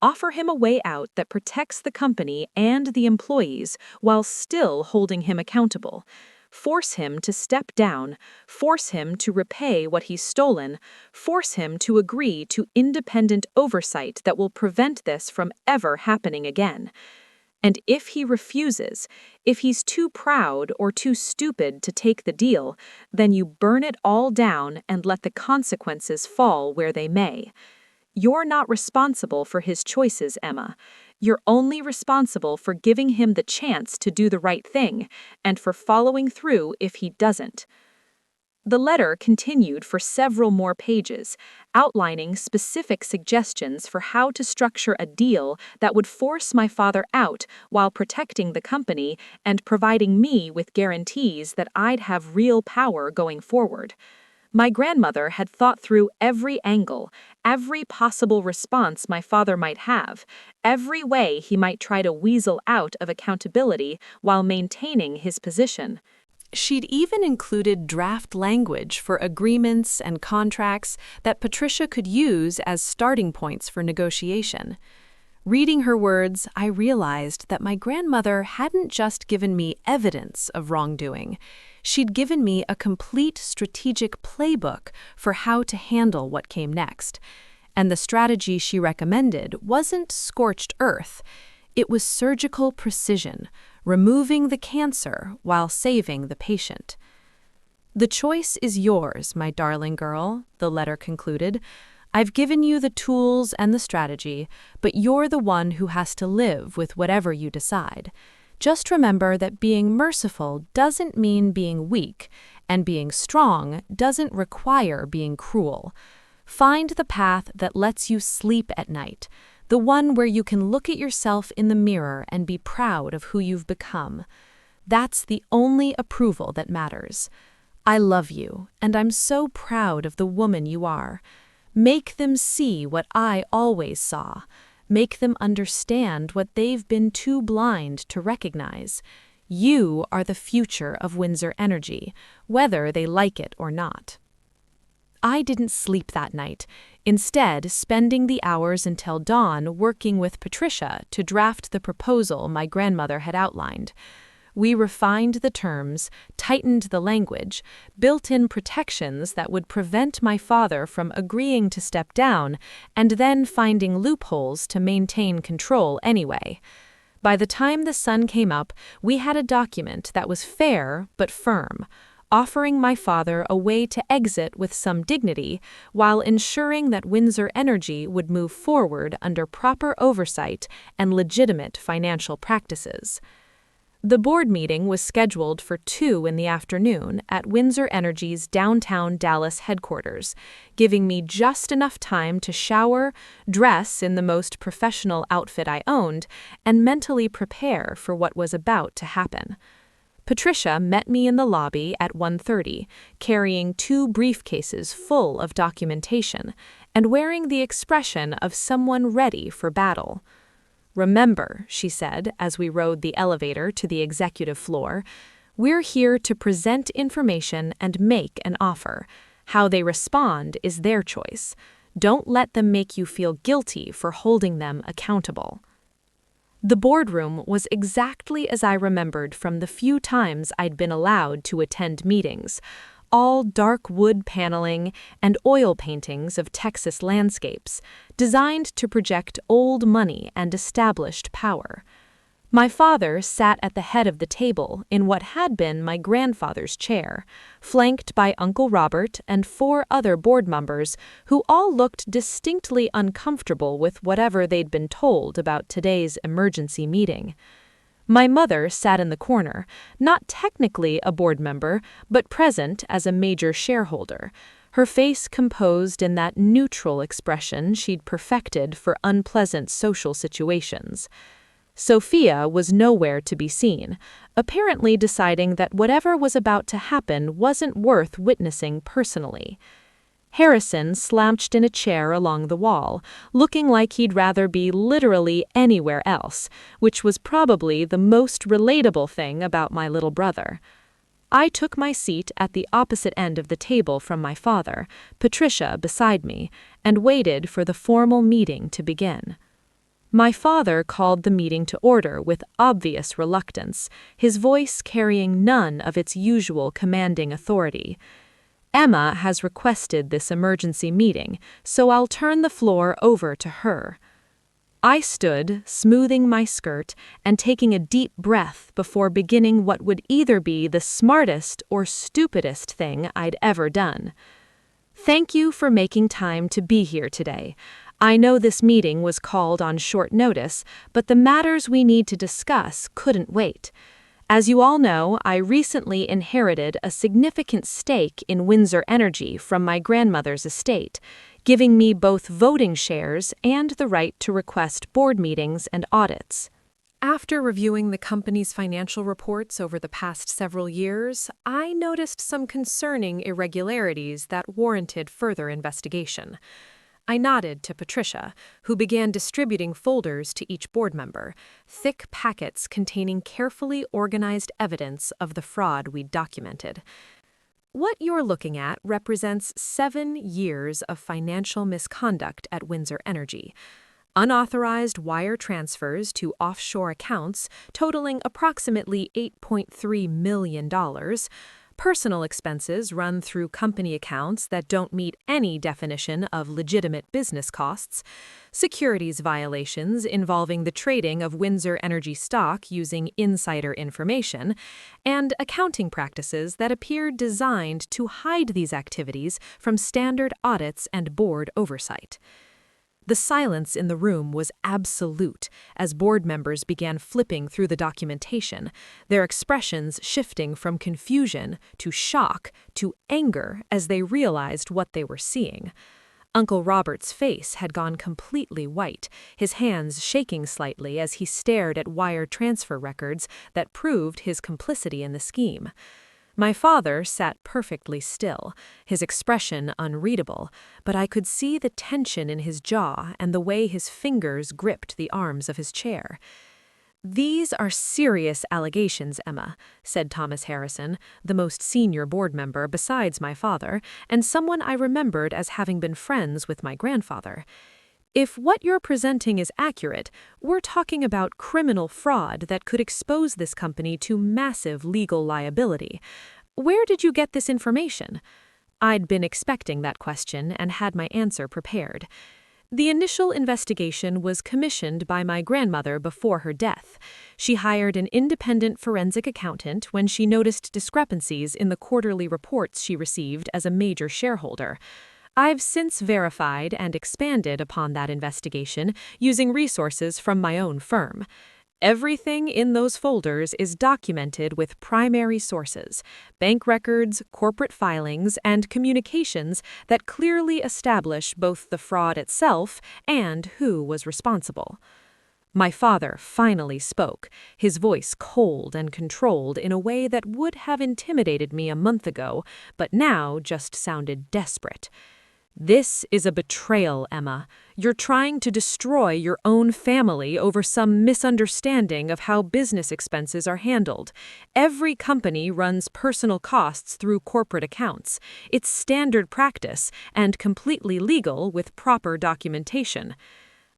Offer him a way out that protects the company and the employees while still holding him accountable. Force him to step down, force him to repay what he's stolen, force him to agree to independent oversight that will prevent this from ever happening again. And if he refuses, if he's too proud or too stupid to take the deal, then you burn it all down and let the consequences fall where they may. You're not responsible for his choices, Emma. You're only responsible for giving him the chance to do the right thing and for following through if he doesn't. The letter continued for several more pages, outlining specific suggestions for how to structure a deal that would force my father out while protecting the company and providing me with guarantees that I'd have real power going forward. My grandmother had thought through every angle, every possible response my father might have, every way he might try to weasel out of accountability while maintaining his position. She'd even included draft language for agreements and contracts that Patricia could use as starting points for negotiation. Reading her words, I realized that my grandmother hadn't just given me evidence of wrongdoing. She'd given me a complete strategic playbook for how to handle what came next. And the strategy she recommended wasn't scorched earth. It was surgical precision, removing the cancer while saving the patient. The choice is yours, my darling girl, the letter concluded. I've given you the tools and the strategy, but you're the one who has to live with whatever you decide. Just remember that being merciful doesn't mean being weak, and being strong doesn't require being cruel. Find the path that lets you sleep at night, the one where you can look at yourself in the mirror and be proud of who you've become. That's the only approval that matters. I love you, and I'm so proud of the woman you are. Make them see what I always saw. Make them understand what they've been too blind to recognize. You are the future of Windsor Energy, whether they like it or not. I didn't sleep that night, instead spending the hours until dawn working with Patricia to draft the proposal my grandmother had outlined. We refined the terms, tightened the language, built in protections that would prevent my father from agreeing to step down and then finding loopholes to maintain control anyway. By the time the sun came up, we had a document that was fair but firm, offering my father a way to exit with some dignity while ensuring that Windsor Energy would move forward under proper oversight and legitimate financial practices. The board meeting was scheduled for 2 in the afternoon at Windsor Energy's downtown Dallas headquarters, giving me just enough time to shower, dress in the most professional outfit I owned, and mentally prepare for what was about to happen. Patricia met me in the lobby at 1:30, carrying 2 briefcases full of documentation and wearing the expression of someone ready for battle. Remember, she said as we rode the elevator to the executive floor, we're here to present information and make an offer. How they respond is their choice. Don't let them make you feel guilty for holding them accountable. The boardroom was exactly as I remembered from the few times I'd been allowed to attend meetings, all dark wood paneling and oil paintings of Texas landscapes, designed to project old money and established power. My father sat at the head of the table in what had been my grandfather's chair, flanked by Uncle Robert and 4 other board members who all looked distinctly uncomfortable with whatever they'd been told about today's emergency meeting. My mother sat in the corner, not technically a board member, but present as a major shareholder, her face composed in that neutral expression she'd perfected for unpleasant social situations. Sophia was nowhere to be seen, apparently deciding that whatever was about to happen wasn't worth witnessing personally. Harrison slouched in a chair along the wall, looking like he'd rather be literally anywhere else, which was probably the most relatable thing about my little brother. I took my seat at the opposite end of the table from my father, Patricia beside me, and waited for the formal meeting to begin. My father called the meeting to order with obvious reluctance, his voice carrying none of its usual commanding authority. Emma has requested this emergency meeting, so I'll turn the floor over to her. I stood, smoothing my skirt and taking a deep breath before beginning what would either be the smartest or stupidest thing I'd ever done. Thank you for making time to be here today. I know this meeting was called on short notice, but the matters we need to discuss couldn't wait. As you all know, I recently inherited a significant stake in Windsor Energy from my grandmother's estate, giving me both voting shares and the right to request board meetings and audits. After reviewing the company's financial reports over the past several years, I noticed some concerning irregularities that warranted further investigation. I nodded to Patricia, who began distributing folders to each board member, thick packets containing carefully organized evidence of the fraud we'd documented. What you're looking at represents 7 years of financial misconduct at Windsor Energy. Unauthorized wire transfers to offshore accounts totaling approximately $8.3 million, personal expenses run through company accounts that don't meet any definition of legitimate business costs, securities violations involving the trading of Windsor Energy stock using insider information, and accounting practices that appear designed to hide these activities from standard audits and board oversight. The silence in the room was absolute as board members began flipping through the documentation, their expressions shifting from confusion to shock to anger as they realized what they were seeing. Uncle Robert's face had gone completely white, his hands shaking slightly as he stared at wire transfer records that proved his complicity in the scheme. My father sat perfectly still, his expression unreadable, but I could see the tension in his jaw and the way his fingers gripped the arms of his chair. "These are serious allegations, Emma," said Thomas Harrison, the most senior board member besides my father, and someone I remembered as having been friends with my grandfather. "If what you're presenting is accurate, we're talking about criminal fraud that could expose this company to massive legal liability. Where did you get this information?" I'd been expecting that question and had my answer prepared. The initial investigation was commissioned by my grandmother before her death. She hired an independent forensic accountant when she noticed discrepancies in the quarterly reports she received as a major shareholder. I've since verified and expanded upon that investigation using resources from my own firm. Everything in those folders is documented with primary sources, bank records, corporate filings, and communications that clearly establish both the fraud itself and who was responsible. My father finally spoke, his voice cold and controlled in a way that would have intimidated me a month ago, but now just sounded desperate. "This is a betrayal, Emma. You're trying to destroy your own family over some misunderstanding of how business expenses are handled. Every company runs personal costs through corporate accounts. It's standard practice and completely legal with proper documentation."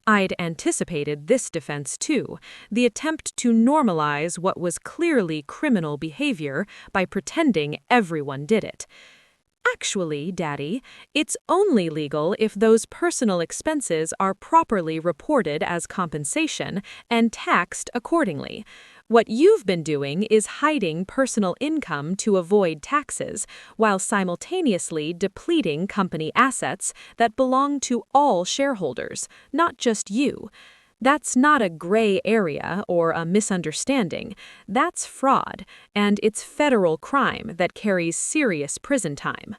I'd anticipated this defense too, the attempt to normalize what was clearly criminal behavior by pretending everyone did it. "Actually, Daddy, it's only legal if those personal expenses are properly reported as compensation and taxed accordingly. What you've been doing is hiding personal income to avoid taxes, while simultaneously depleting company assets that belong to all shareholders, not just you. That's not a gray area or a misunderstanding. That's fraud, and it's federal crime that carries serious prison time."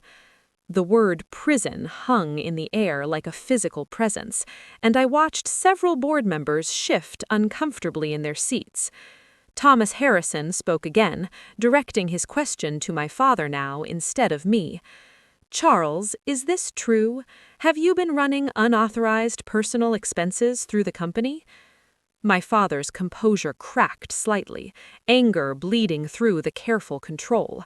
The word prison hung in the air like a physical presence, and I watched several board members shift uncomfortably in their seats. Thomas Harrison spoke again, directing his question to my father now instead of me. Charles, is this true? Have you been running unauthorized personal expenses through the company? My father's composure cracked slightly, anger bleeding through the careful control.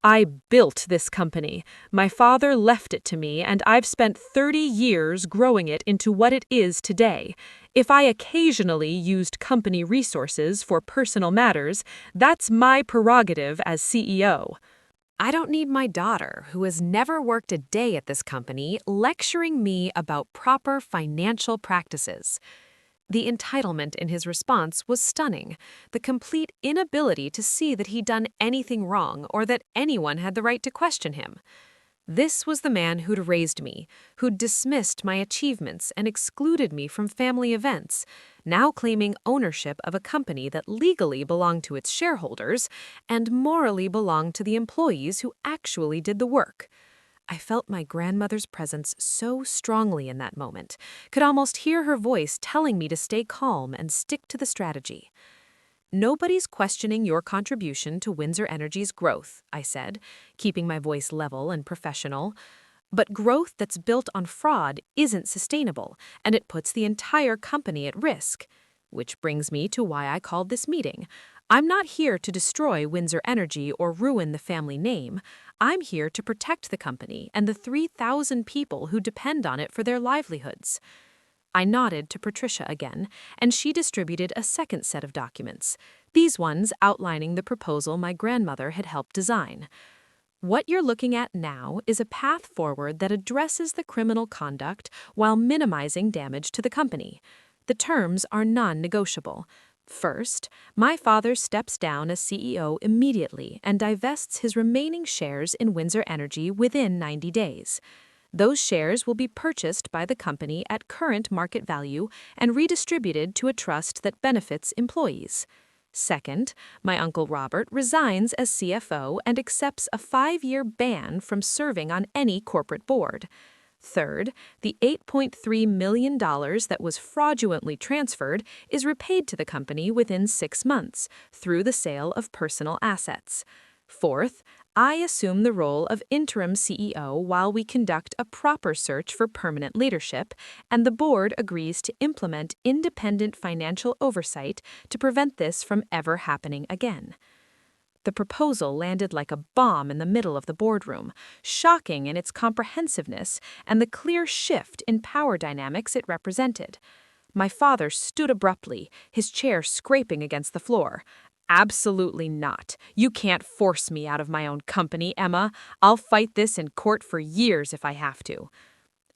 I built this company. My father left it to me, and I've spent 30 years growing it into what it is today. If I occasionally used company resources for personal matters, that's my prerogative as CEO. I don't need my daughter, who has never worked a day at this company, lecturing me about proper financial practices. The entitlement in his response was stunning, the complete inability to see that he'd done anything wrong or that anyone had the right to question him. This was the man who'd raised me, who'd dismissed my achievements and excluded me from family events, now claiming ownership of a company that legally belonged to its shareholders and morally belonged to the employees who actually did the work. I felt my grandmother's presence so strongly in that moment, could almost hear her voice telling me to stay calm and stick to the strategy. Nobody's questioning your contribution to Windsor Energy's growth, I said, keeping my voice level and professional. But growth that's built on fraud isn't sustainable, and it puts the entire company at risk. Which brings me to why I called this meeting. I'm not here to destroy Windsor Energy or ruin the family name. I'm here to protect the company and the 3,000 people who depend on it for their livelihoods. I nodded to Patricia again, and she distributed a second set of documents, these ones outlining the proposal my grandmother had helped design. What you're looking at now is a path forward that addresses the criminal conduct while minimizing damage to the company. The terms are non-negotiable. First, my father steps down as CEO immediately and divests his remaining shares in Windsor Energy within 90 days. Those shares will be purchased by the company at current market value and redistributed to a trust that benefits employees. Second, my Uncle Robert resigns as CFO and accepts a 5-year ban from serving on any corporate board. Third, the $8.3 million that was fraudulently transferred is repaid to the company within 6 months through the sale of personal assets. Fourth, I assume the role of interim CEO while we conduct a proper search for permanent leadership, and the board agrees to implement independent financial oversight to prevent this from ever happening again. The proposal landed like a bomb in the middle of the boardroom, shocking in its comprehensiveness and the clear shift in power dynamics it represented. My father stood abruptly, his chair scraping against the floor. Absolutely not. You can't force me out of my own company, Emma. I'll fight this in court for years if I have to.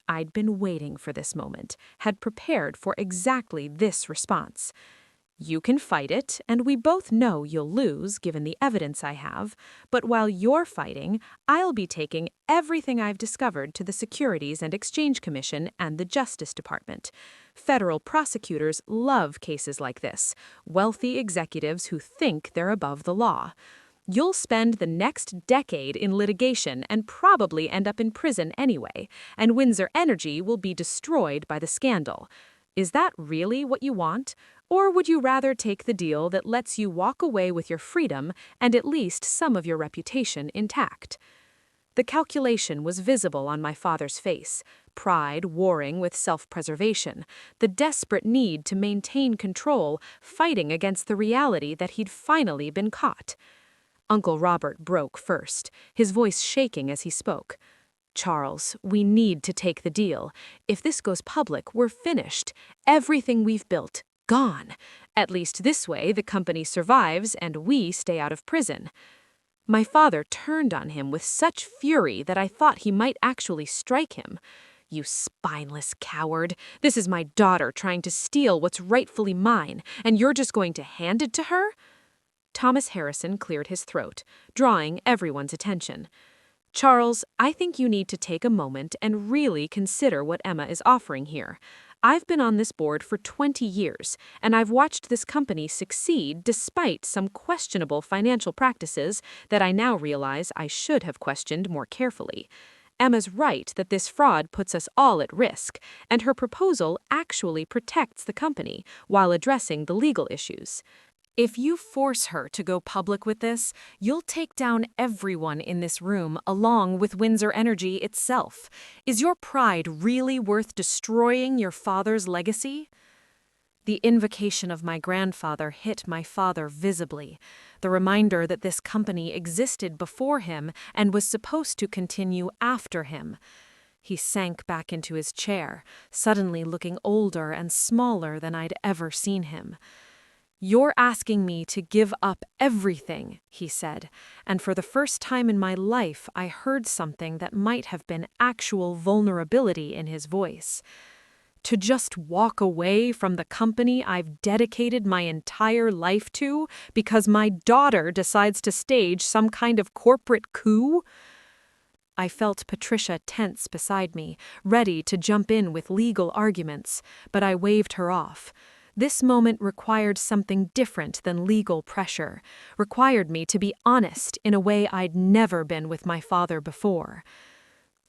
I'd been waiting for this moment, had prepared for exactly this response. You can fight it, and we both know you'll lose given the evidence I have, but while you're fighting, I'll be taking everything I've discovered to the Securities and Exchange Commission and the Justice Department. Federal prosecutors love cases like this, wealthy executives who think they're above the law. You'll spend the next decade in litigation and probably end up in prison anyway, and Windsor Energy will be destroyed by the scandal. Is that really what you want? Or would you rather take the deal that lets you walk away with your freedom and at least some of your reputation intact? The calculation was visible on my father's face, pride warring with self-preservation, the desperate need to maintain control, fighting against the reality that he'd finally been caught. Uncle Robert broke first, his voice shaking as he spoke. Charles, we need to take the deal. If this goes public, we're finished. Everything we've built, gone. At least this way, the company survives and we stay out of prison. My father turned on him with such fury that I thought he might actually strike him. You spineless coward. This is my daughter trying to steal what's rightfully mine, and you're just going to hand it to her? Thomas Harrison cleared his throat, drawing everyone's attention. Charles, I think you need to take a moment and really consider what Emma is offering here. I've been on this board for 20 years, and I've watched this company succeed despite some questionable financial practices that I now realize I should have questioned more carefully. Emma's right that this fraud puts us all at risk, and her proposal actually protects the company while addressing the legal issues. If you force her to go public with this, you'll take down everyone in this room along with Windsor Energy itself. Is your pride really worth destroying your father's legacy? The invocation of my grandfather hit my father visibly, the reminder that this company existed before him and was supposed to continue after him. He sank back into his chair, suddenly looking older and smaller than I'd ever seen him. "You're asking me to give up everything," he said, and for the first time in my life I heard something that might have been actual vulnerability in his voice. "To just walk away from the company I've dedicated my entire life to because my daughter decides to stage some kind of corporate coup?" I felt Patricia tense beside me, ready to jump in with legal arguments, but I waved her off. This moment required something different than legal pressure, required me to be honest in a way I'd never been with my father before.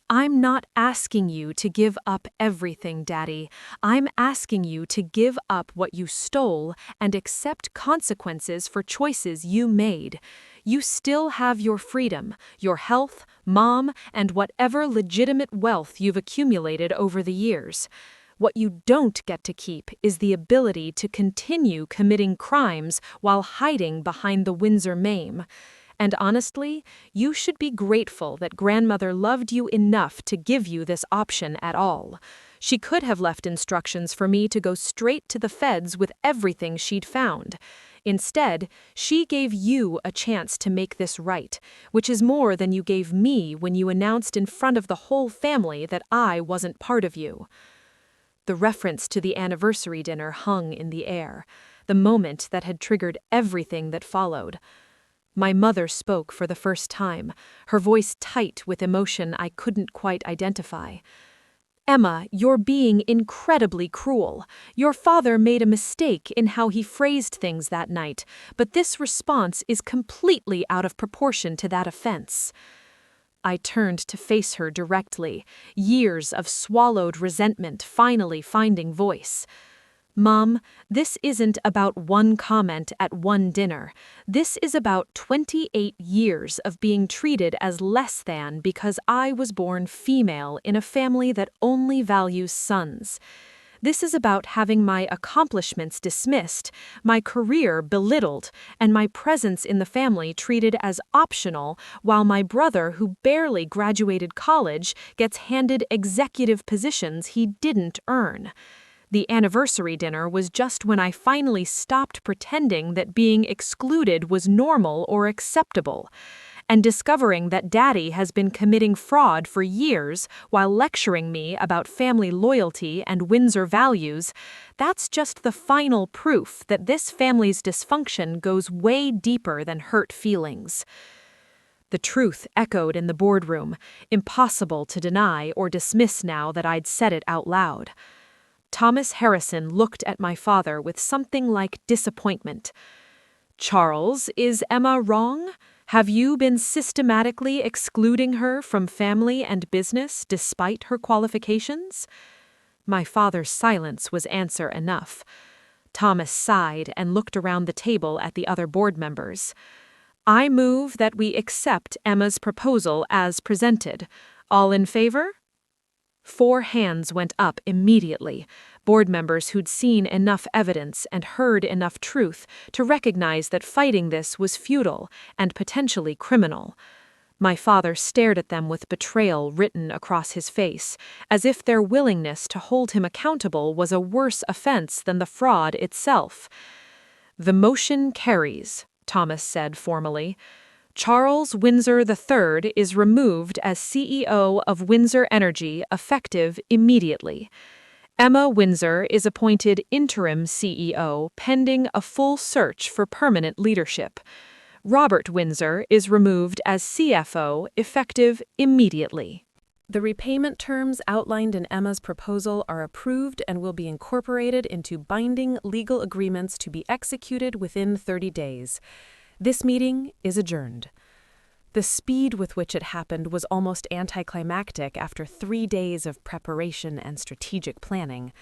"I'm not asking you to give up everything, Daddy. I'm asking you to give up what you stole and accept consequences for choices you made. You still have your freedom, your health, Mom, and whatever legitimate wealth you've accumulated over the years. What you don't get to keep is the ability to continue committing crimes while hiding behind the Windsor name. And honestly, you should be grateful that grandmother loved you enough to give you this option at all. She could have left instructions for me to go straight to the feds with everything she'd found. Instead, she gave you a chance to make this right, which is more than you gave me when you announced in front of the whole family that I wasn't part of you." The reference to the anniversary dinner hung in the air, the moment that had triggered everything that followed. My mother spoke for the first time, her voice tight with emotion I couldn't quite identify. "Emma, you're being incredibly cruel. Your father made a mistake in how he phrased things that night, but this response is completely out of proportion to that offense." I turned to face her directly, years of swallowed resentment finally finding voice. "Mom, this isn't about one comment at one dinner. This is about 28 years of being treated as less than because I was born female in a family that only values sons. This is about having my accomplishments dismissed, my career belittled, and my presence in the family treated as optional, while my brother, who barely graduated college, gets handed executive positions he didn't earn. The anniversary dinner was just when I finally stopped pretending that being excluded was normal or acceptable. And discovering that Daddy has been committing fraud for years while lecturing me about family loyalty and Windsor values, that's just the final proof that this family's dysfunction goes way deeper than hurt feelings. The truth echoed in the boardroom, impossible to deny or dismiss now that I'd said it out loud. Thomas Harrison looked at my father with something like disappointment. "Charles, is Emma wrong? Have you been systematically excluding her from family and business despite her qualifications?" My father's silence was answer enough. Thomas sighed and looked around the table at the other board members. "I move that we accept Emma's proposal as presented. All in favor?" 4 hands went up immediately, board members who'd seen enough evidence and heard enough truth to recognize that fighting this was futile and potentially criminal. My father stared at them with betrayal written across his face, as if their willingness to hold him accountable was a worse offense than the fraud itself. "The motion carries," Thomas said formally. "Charles Windsor III is removed as CEO of Windsor Energy effective immediately. Emma Windsor is appointed interim CEO pending a full search for permanent leadership. Robert Windsor is removed as CFO effective immediately." The repayment terms outlined in Emma's proposal are approved and will be incorporated into binding legal agreements to be executed within 30 days. This meeting is adjourned. The speed with which it happened was almost anticlimactic after 3 days of preparation and strategic planning.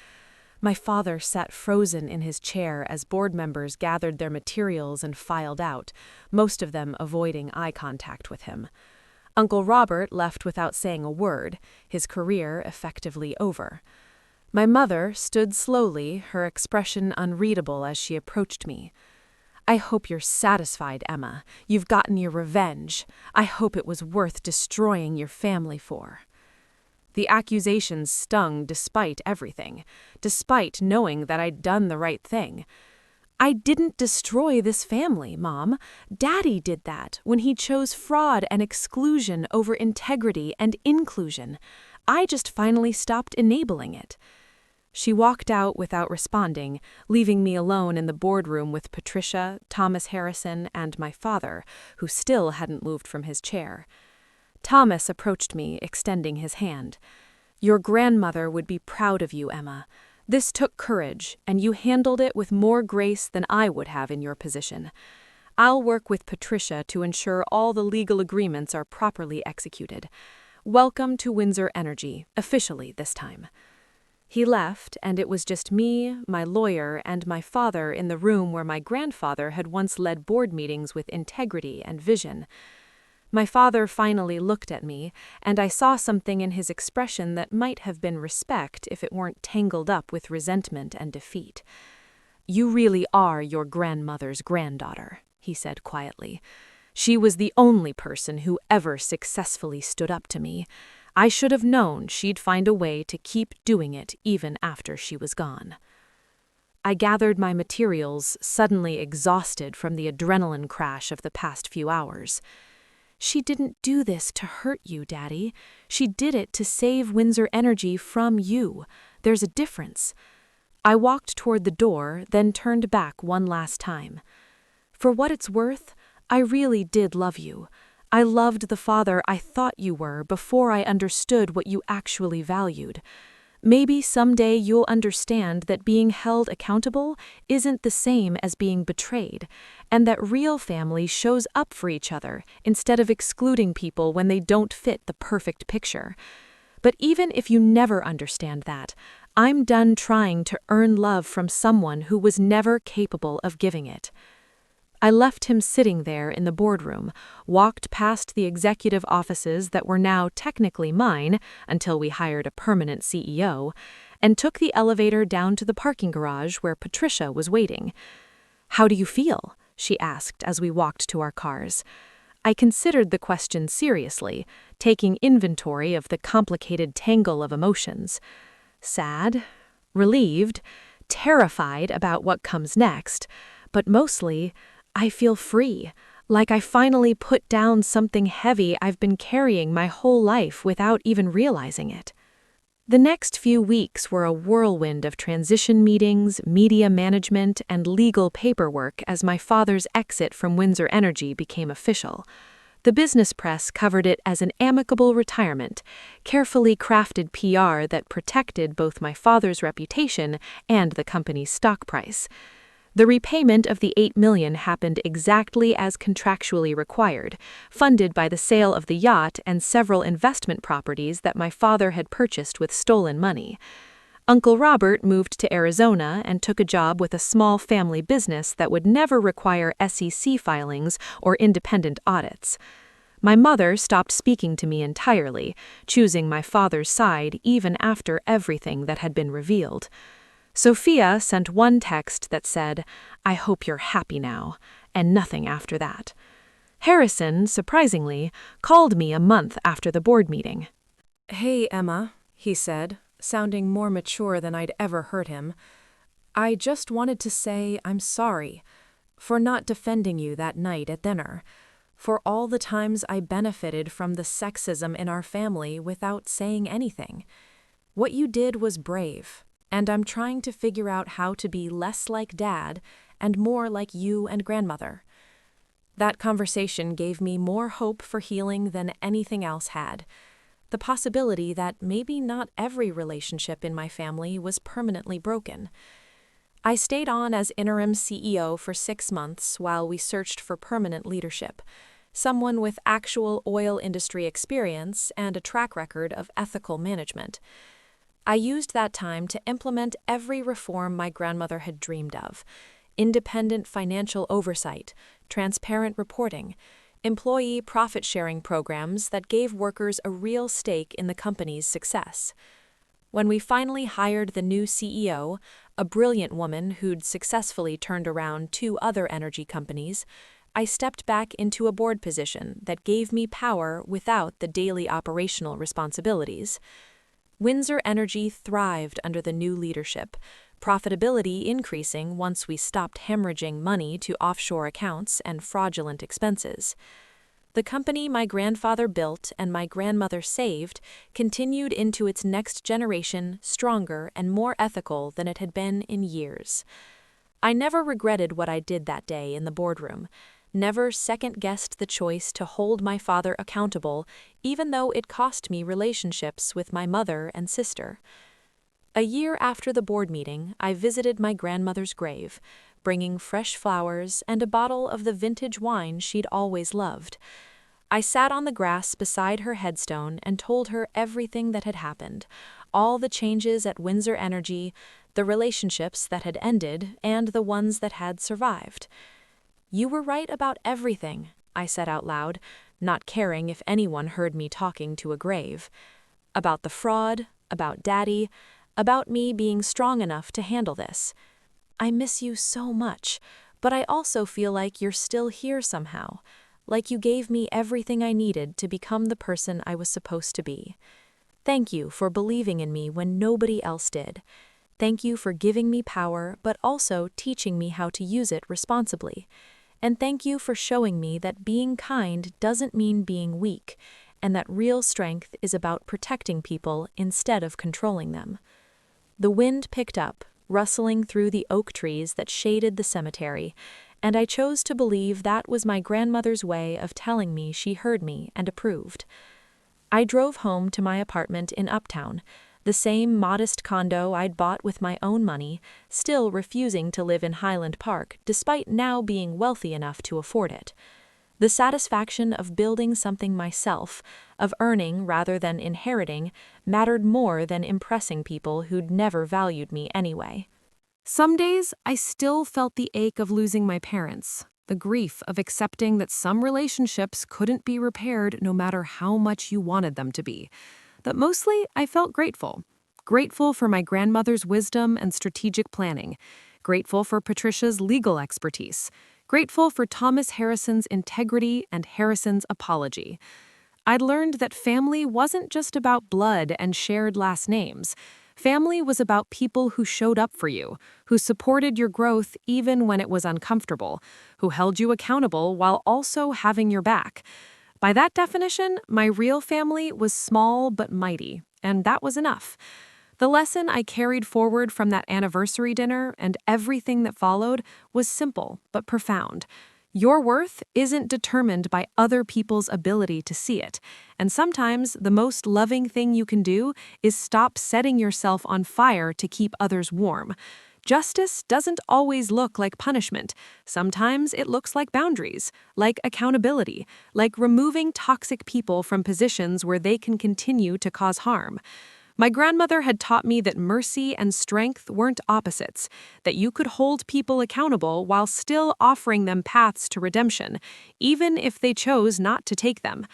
My father sat frozen in his chair as board members gathered their materials and filed out, most of them avoiding eye contact with him. Uncle Robert left without saying a word, his career effectively over. My mother stood slowly, her expression unreadable as she approached me. "I hope you're satisfied, Emma. You've gotten your revenge. I hope it was worth destroying your family for." The accusations stung despite everything, despite knowing that I'd done the right thing. "I didn't destroy this family, Mom. Daddy did that when he chose fraud and exclusion over integrity and inclusion. I just finally stopped enabling it." She walked out without responding, leaving me alone in the boardroom with Patricia, Thomas Harrison, and my father, who still hadn't moved from his chair. Thomas approached me, extending his hand. "Your grandmother would be proud of you, Emma. This took courage, and you handled it with more grace than I would have in your position. I'll work with Patricia to ensure all the legal agreements are properly executed. Welcome to Windsor Energy, officially this time." He left, and it was just me, my lawyer, and my father in the room where my grandfather had once led board meetings with integrity and vision. My father finally looked at me, and I saw something in his expression that might have been respect if it weren't tangled up with resentment and defeat. "You really are your grandmother's granddaughter," he said quietly. "She was the only person who ever successfully stood up to me. I should have known she'd find a way to keep doing it even after she was gone." I gathered my materials, suddenly exhausted from the adrenaline crash of the past few hours. "She didn't do this to hurt you, Daddy. She did it to save Windsor Energy from you. There's a difference." I walked toward the door, then turned back one last time. "For what it's worth, I really did love you. I loved the father I thought you were before I understood what you actually valued. Maybe someday you'll understand that being held accountable isn't the same as being betrayed, and that real family shows up for each other instead of excluding people when they don't fit the perfect picture. But even if you never understand that, I'm done trying to earn love from someone who was never capable of giving it." I left him sitting there in the boardroom, walked past the executive offices that were now technically mine until we hired a permanent CEO, and took the elevator down to the parking garage where Patricia was waiting. "How do you feel?" she asked as we walked to our cars. I considered the question seriously, taking inventory of the complicated tangle of emotions. Sad, relieved, terrified about what comes next, but mostly, I feel free, like I finally put down something heavy I've been carrying my whole life without even realizing it. The next few weeks were a whirlwind of transition meetings, media management, and legal paperwork as my father's exit from Windsor Energy became official. The business press covered it as an amicable retirement, carefully crafted PR that protected both my father's reputation and the company's stock price. The repayment of the $8 million happened exactly as contractually required, funded by the sale of the yacht and several investment properties that my father had purchased with stolen money. Uncle Robert moved to Arizona and took a job with a small family business that would never require SEC filings or independent audits. My mother stopped speaking to me entirely, choosing my father's side even after everything that had been revealed. Sophia sent one text that said, "I hope you're happy now," and nothing after that. Harrison, surprisingly, called me a month after the board meeting. "Hey, Emma," he said, sounding more mature than I'd ever heard him. "I just wanted to say I'm sorry for not defending you that night at dinner, for all the times I benefited from the sexism in our family without saying anything. What you did was brave. And I'm trying to figure out how to be less like Dad and more like you and Grandmother." That conversation gave me more hope for healing than anything else had. The possibility that maybe not every relationship in my family was permanently broken. I stayed on as interim CEO for 6 months while we searched for permanent leadership. someone with actual oil industry experience and a track record of ethical management. I used that time to implement every reform my grandmother had dreamed of: independent financial oversight, transparent reporting, employee profit-sharing programs that gave workers a real stake in the company's success. When we finally hired the new CEO, a brilliant woman who'd successfully turned around 2 other energy companies, I stepped back into a board position that gave me power without the daily operational responsibilities. Windsor Energy thrived under the new leadership, profitability increasing once we stopped hemorrhaging money to offshore accounts and fraudulent expenses. The company my grandfather built and my grandmother saved continued into its next generation stronger and more ethical than it had been in years. I never regretted what I did that day in the boardroom, never second-guessed the choice to hold my father accountable, even though it cost me relationships with my mother and sister. A year after the board meeting, I visited my grandmother's grave, bringing fresh flowers and a bottle of the vintage wine she'd always loved. I sat on the grass beside her headstone and told her everything that had happened, all the changes at Windsor Energy, the relationships that had ended, and the ones that had survived. "You were right about everything," I said out loud, not caring if anyone heard me talking to a grave. About the fraud, about Daddy, about me being strong enough to handle this. I miss you so much, but I also feel like you're still here somehow, like you gave me everything I needed to become the person I was supposed to be. Thank you for believing in me when nobody else did. Thank you for giving me power, but also teaching me how to use it responsibly. And thank you for showing me that being kind doesn't mean being weak, and that real strength is about protecting people instead of controlling them. The wind picked up, rustling through the oak trees that shaded the cemetery, and I chose to believe that was my grandmother's way of telling me she heard me and approved. I drove home to my apartment in Uptown, the same modest condo I'd bought with my own money, still refusing to live in Highland Park despite now being wealthy enough to afford it. The satisfaction of building something myself, of earning rather than inheriting, mattered more than impressing people who'd never valued me anyway. Some days, I still felt the ache of losing my parents, the grief of accepting that some relationships couldn't be repaired no matter how much you wanted them to be. But mostly, I felt grateful. Grateful for my grandmother's wisdom and strategic planning. Grateful for Patricia's legal expertise. Grateful for Thomas Harrison's integrity and Harrison's apology. I'd learned that family wasn't just about blood and shared last names. Family was about people who showed up for you, who supported your growth even when it was uncomfortable, who held you accountable while also having your back. By that definition, my real family was small but mighty, and that was enough. The lesson I carried forward from that anniversary dinner and everything that followed was simple but profound. Your worth isn't determined by other people's ability to see it, and sometimes the most loving thing you can do is stop setting yourself on fire to keep others warm. Justice doesn't always look like punishment. Sometimes it looks like boundaries, like accountability, like removing toxic people from positions where they can continue to cause harm. My grandmother had taught me that mercy and strength weren't opposites, that you could hold people accountable while still offering them paths to redemption, even if they chose not to take them.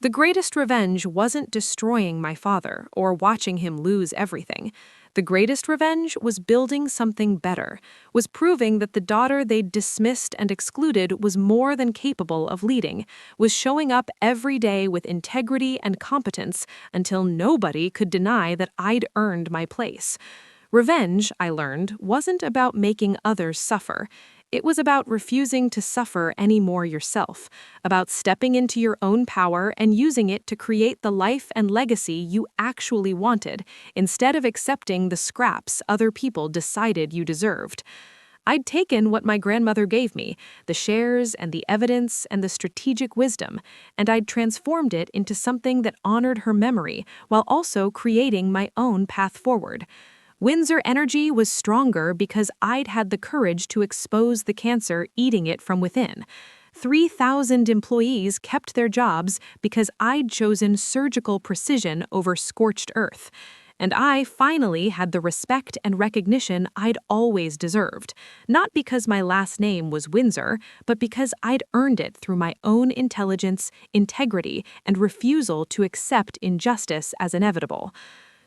The greatest revenge wasn't destroying my father or watching him lose everything. The greatest revenge was building something better, was proving that the daughter they'd dismissed and excluded was more than capable of leading, was showing up every day with integrity and competence until nobody could deny that I'd earned my place. Revenge, I learned, wasn't about making others suffer. It was about refusing to suffer any more yourself, about stepping into your own power and using it to create the life and legacy you actually wanted, instead of accepting the scraps other people decided you deserved. I'd taken what my grandmother gave me, the shares and the evidence and the strategic wisdom, and I'd transformed it into something that honored her memory while also creating my own path forward. Windsor Energy was stronger because I'd had the courage to expose the cancer eating it from within. 3,000 employees kept their jobs because I'd chosen surgical precision over scorched earth. And I finally had the respect and recognition I'd always deserved, not because my last name was Windsor, but because I'd earned it through my own intelligence, integrity, and refusal to accept injustice as inevitable.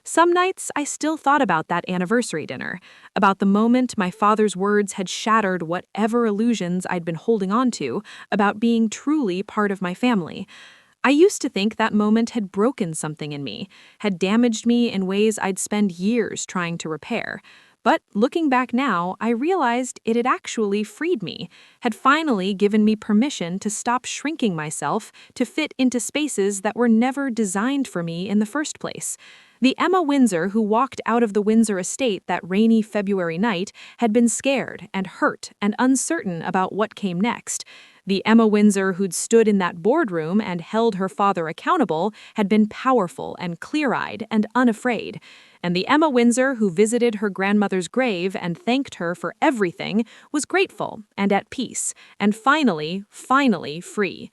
Some nights I still thought about that anniversary dinner, about the moment my father's words had shattered whatever illusions I'd been holding on to about being truly part of my family. I used to think that moment had broken something in me, had damaged me in ways I'd spend years trying to repair. But looking back now, I realized it had actually freed me, had finally given me permission to stop shrinking myself to fit into spaces that were never designed for me in the first place. The Emma Windsor who walked out of the Windsor estate that rainy February night had been scared and hurt and uncertain about what came next. The Emma Windsor who'd stood in that boardroom and held her father accountable had been powerful and clear-eyed and unafraid. And the Emma Windsor who visited her grandmother's grave and thanked her for everything was grateful and at peace, and finally free.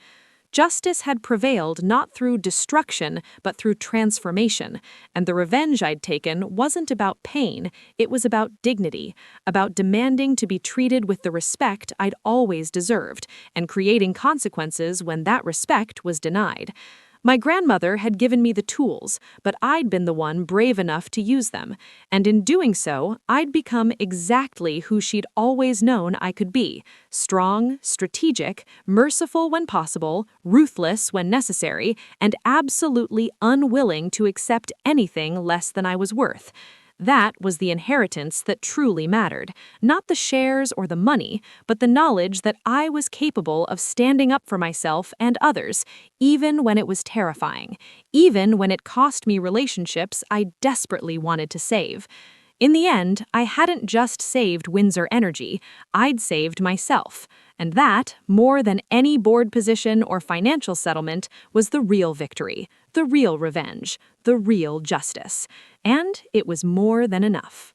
Justice had prevailed not through destruction, but through transformation, and the revenge I'd taken wasn't about pain, it was about dignity, about demanding to be treated with the respect I'd always deserved, and creating consequences when that respect was denied. My grandmother had given me the tools, but I'd been the one brave enough to use them, and in doing so, I'd become exactly who she'd always known I could be: strong, strategic, merciful when possible, ruthless when necessary, and absolutely unwilling to accept anything less than I was worth. That was the inheritance that truly mattered, not the shares or the money, but the knowledge that I was capable of standing up for myself and others, even when it was terrifying, even when it cost me relationships I desperately wanted to save. In the end, I hadn't just saved Windsor Energy, I'd saved myself. And that, more than any board position or financial settlement, was the real victory, the real revenge, the real justice. And it was more than enough.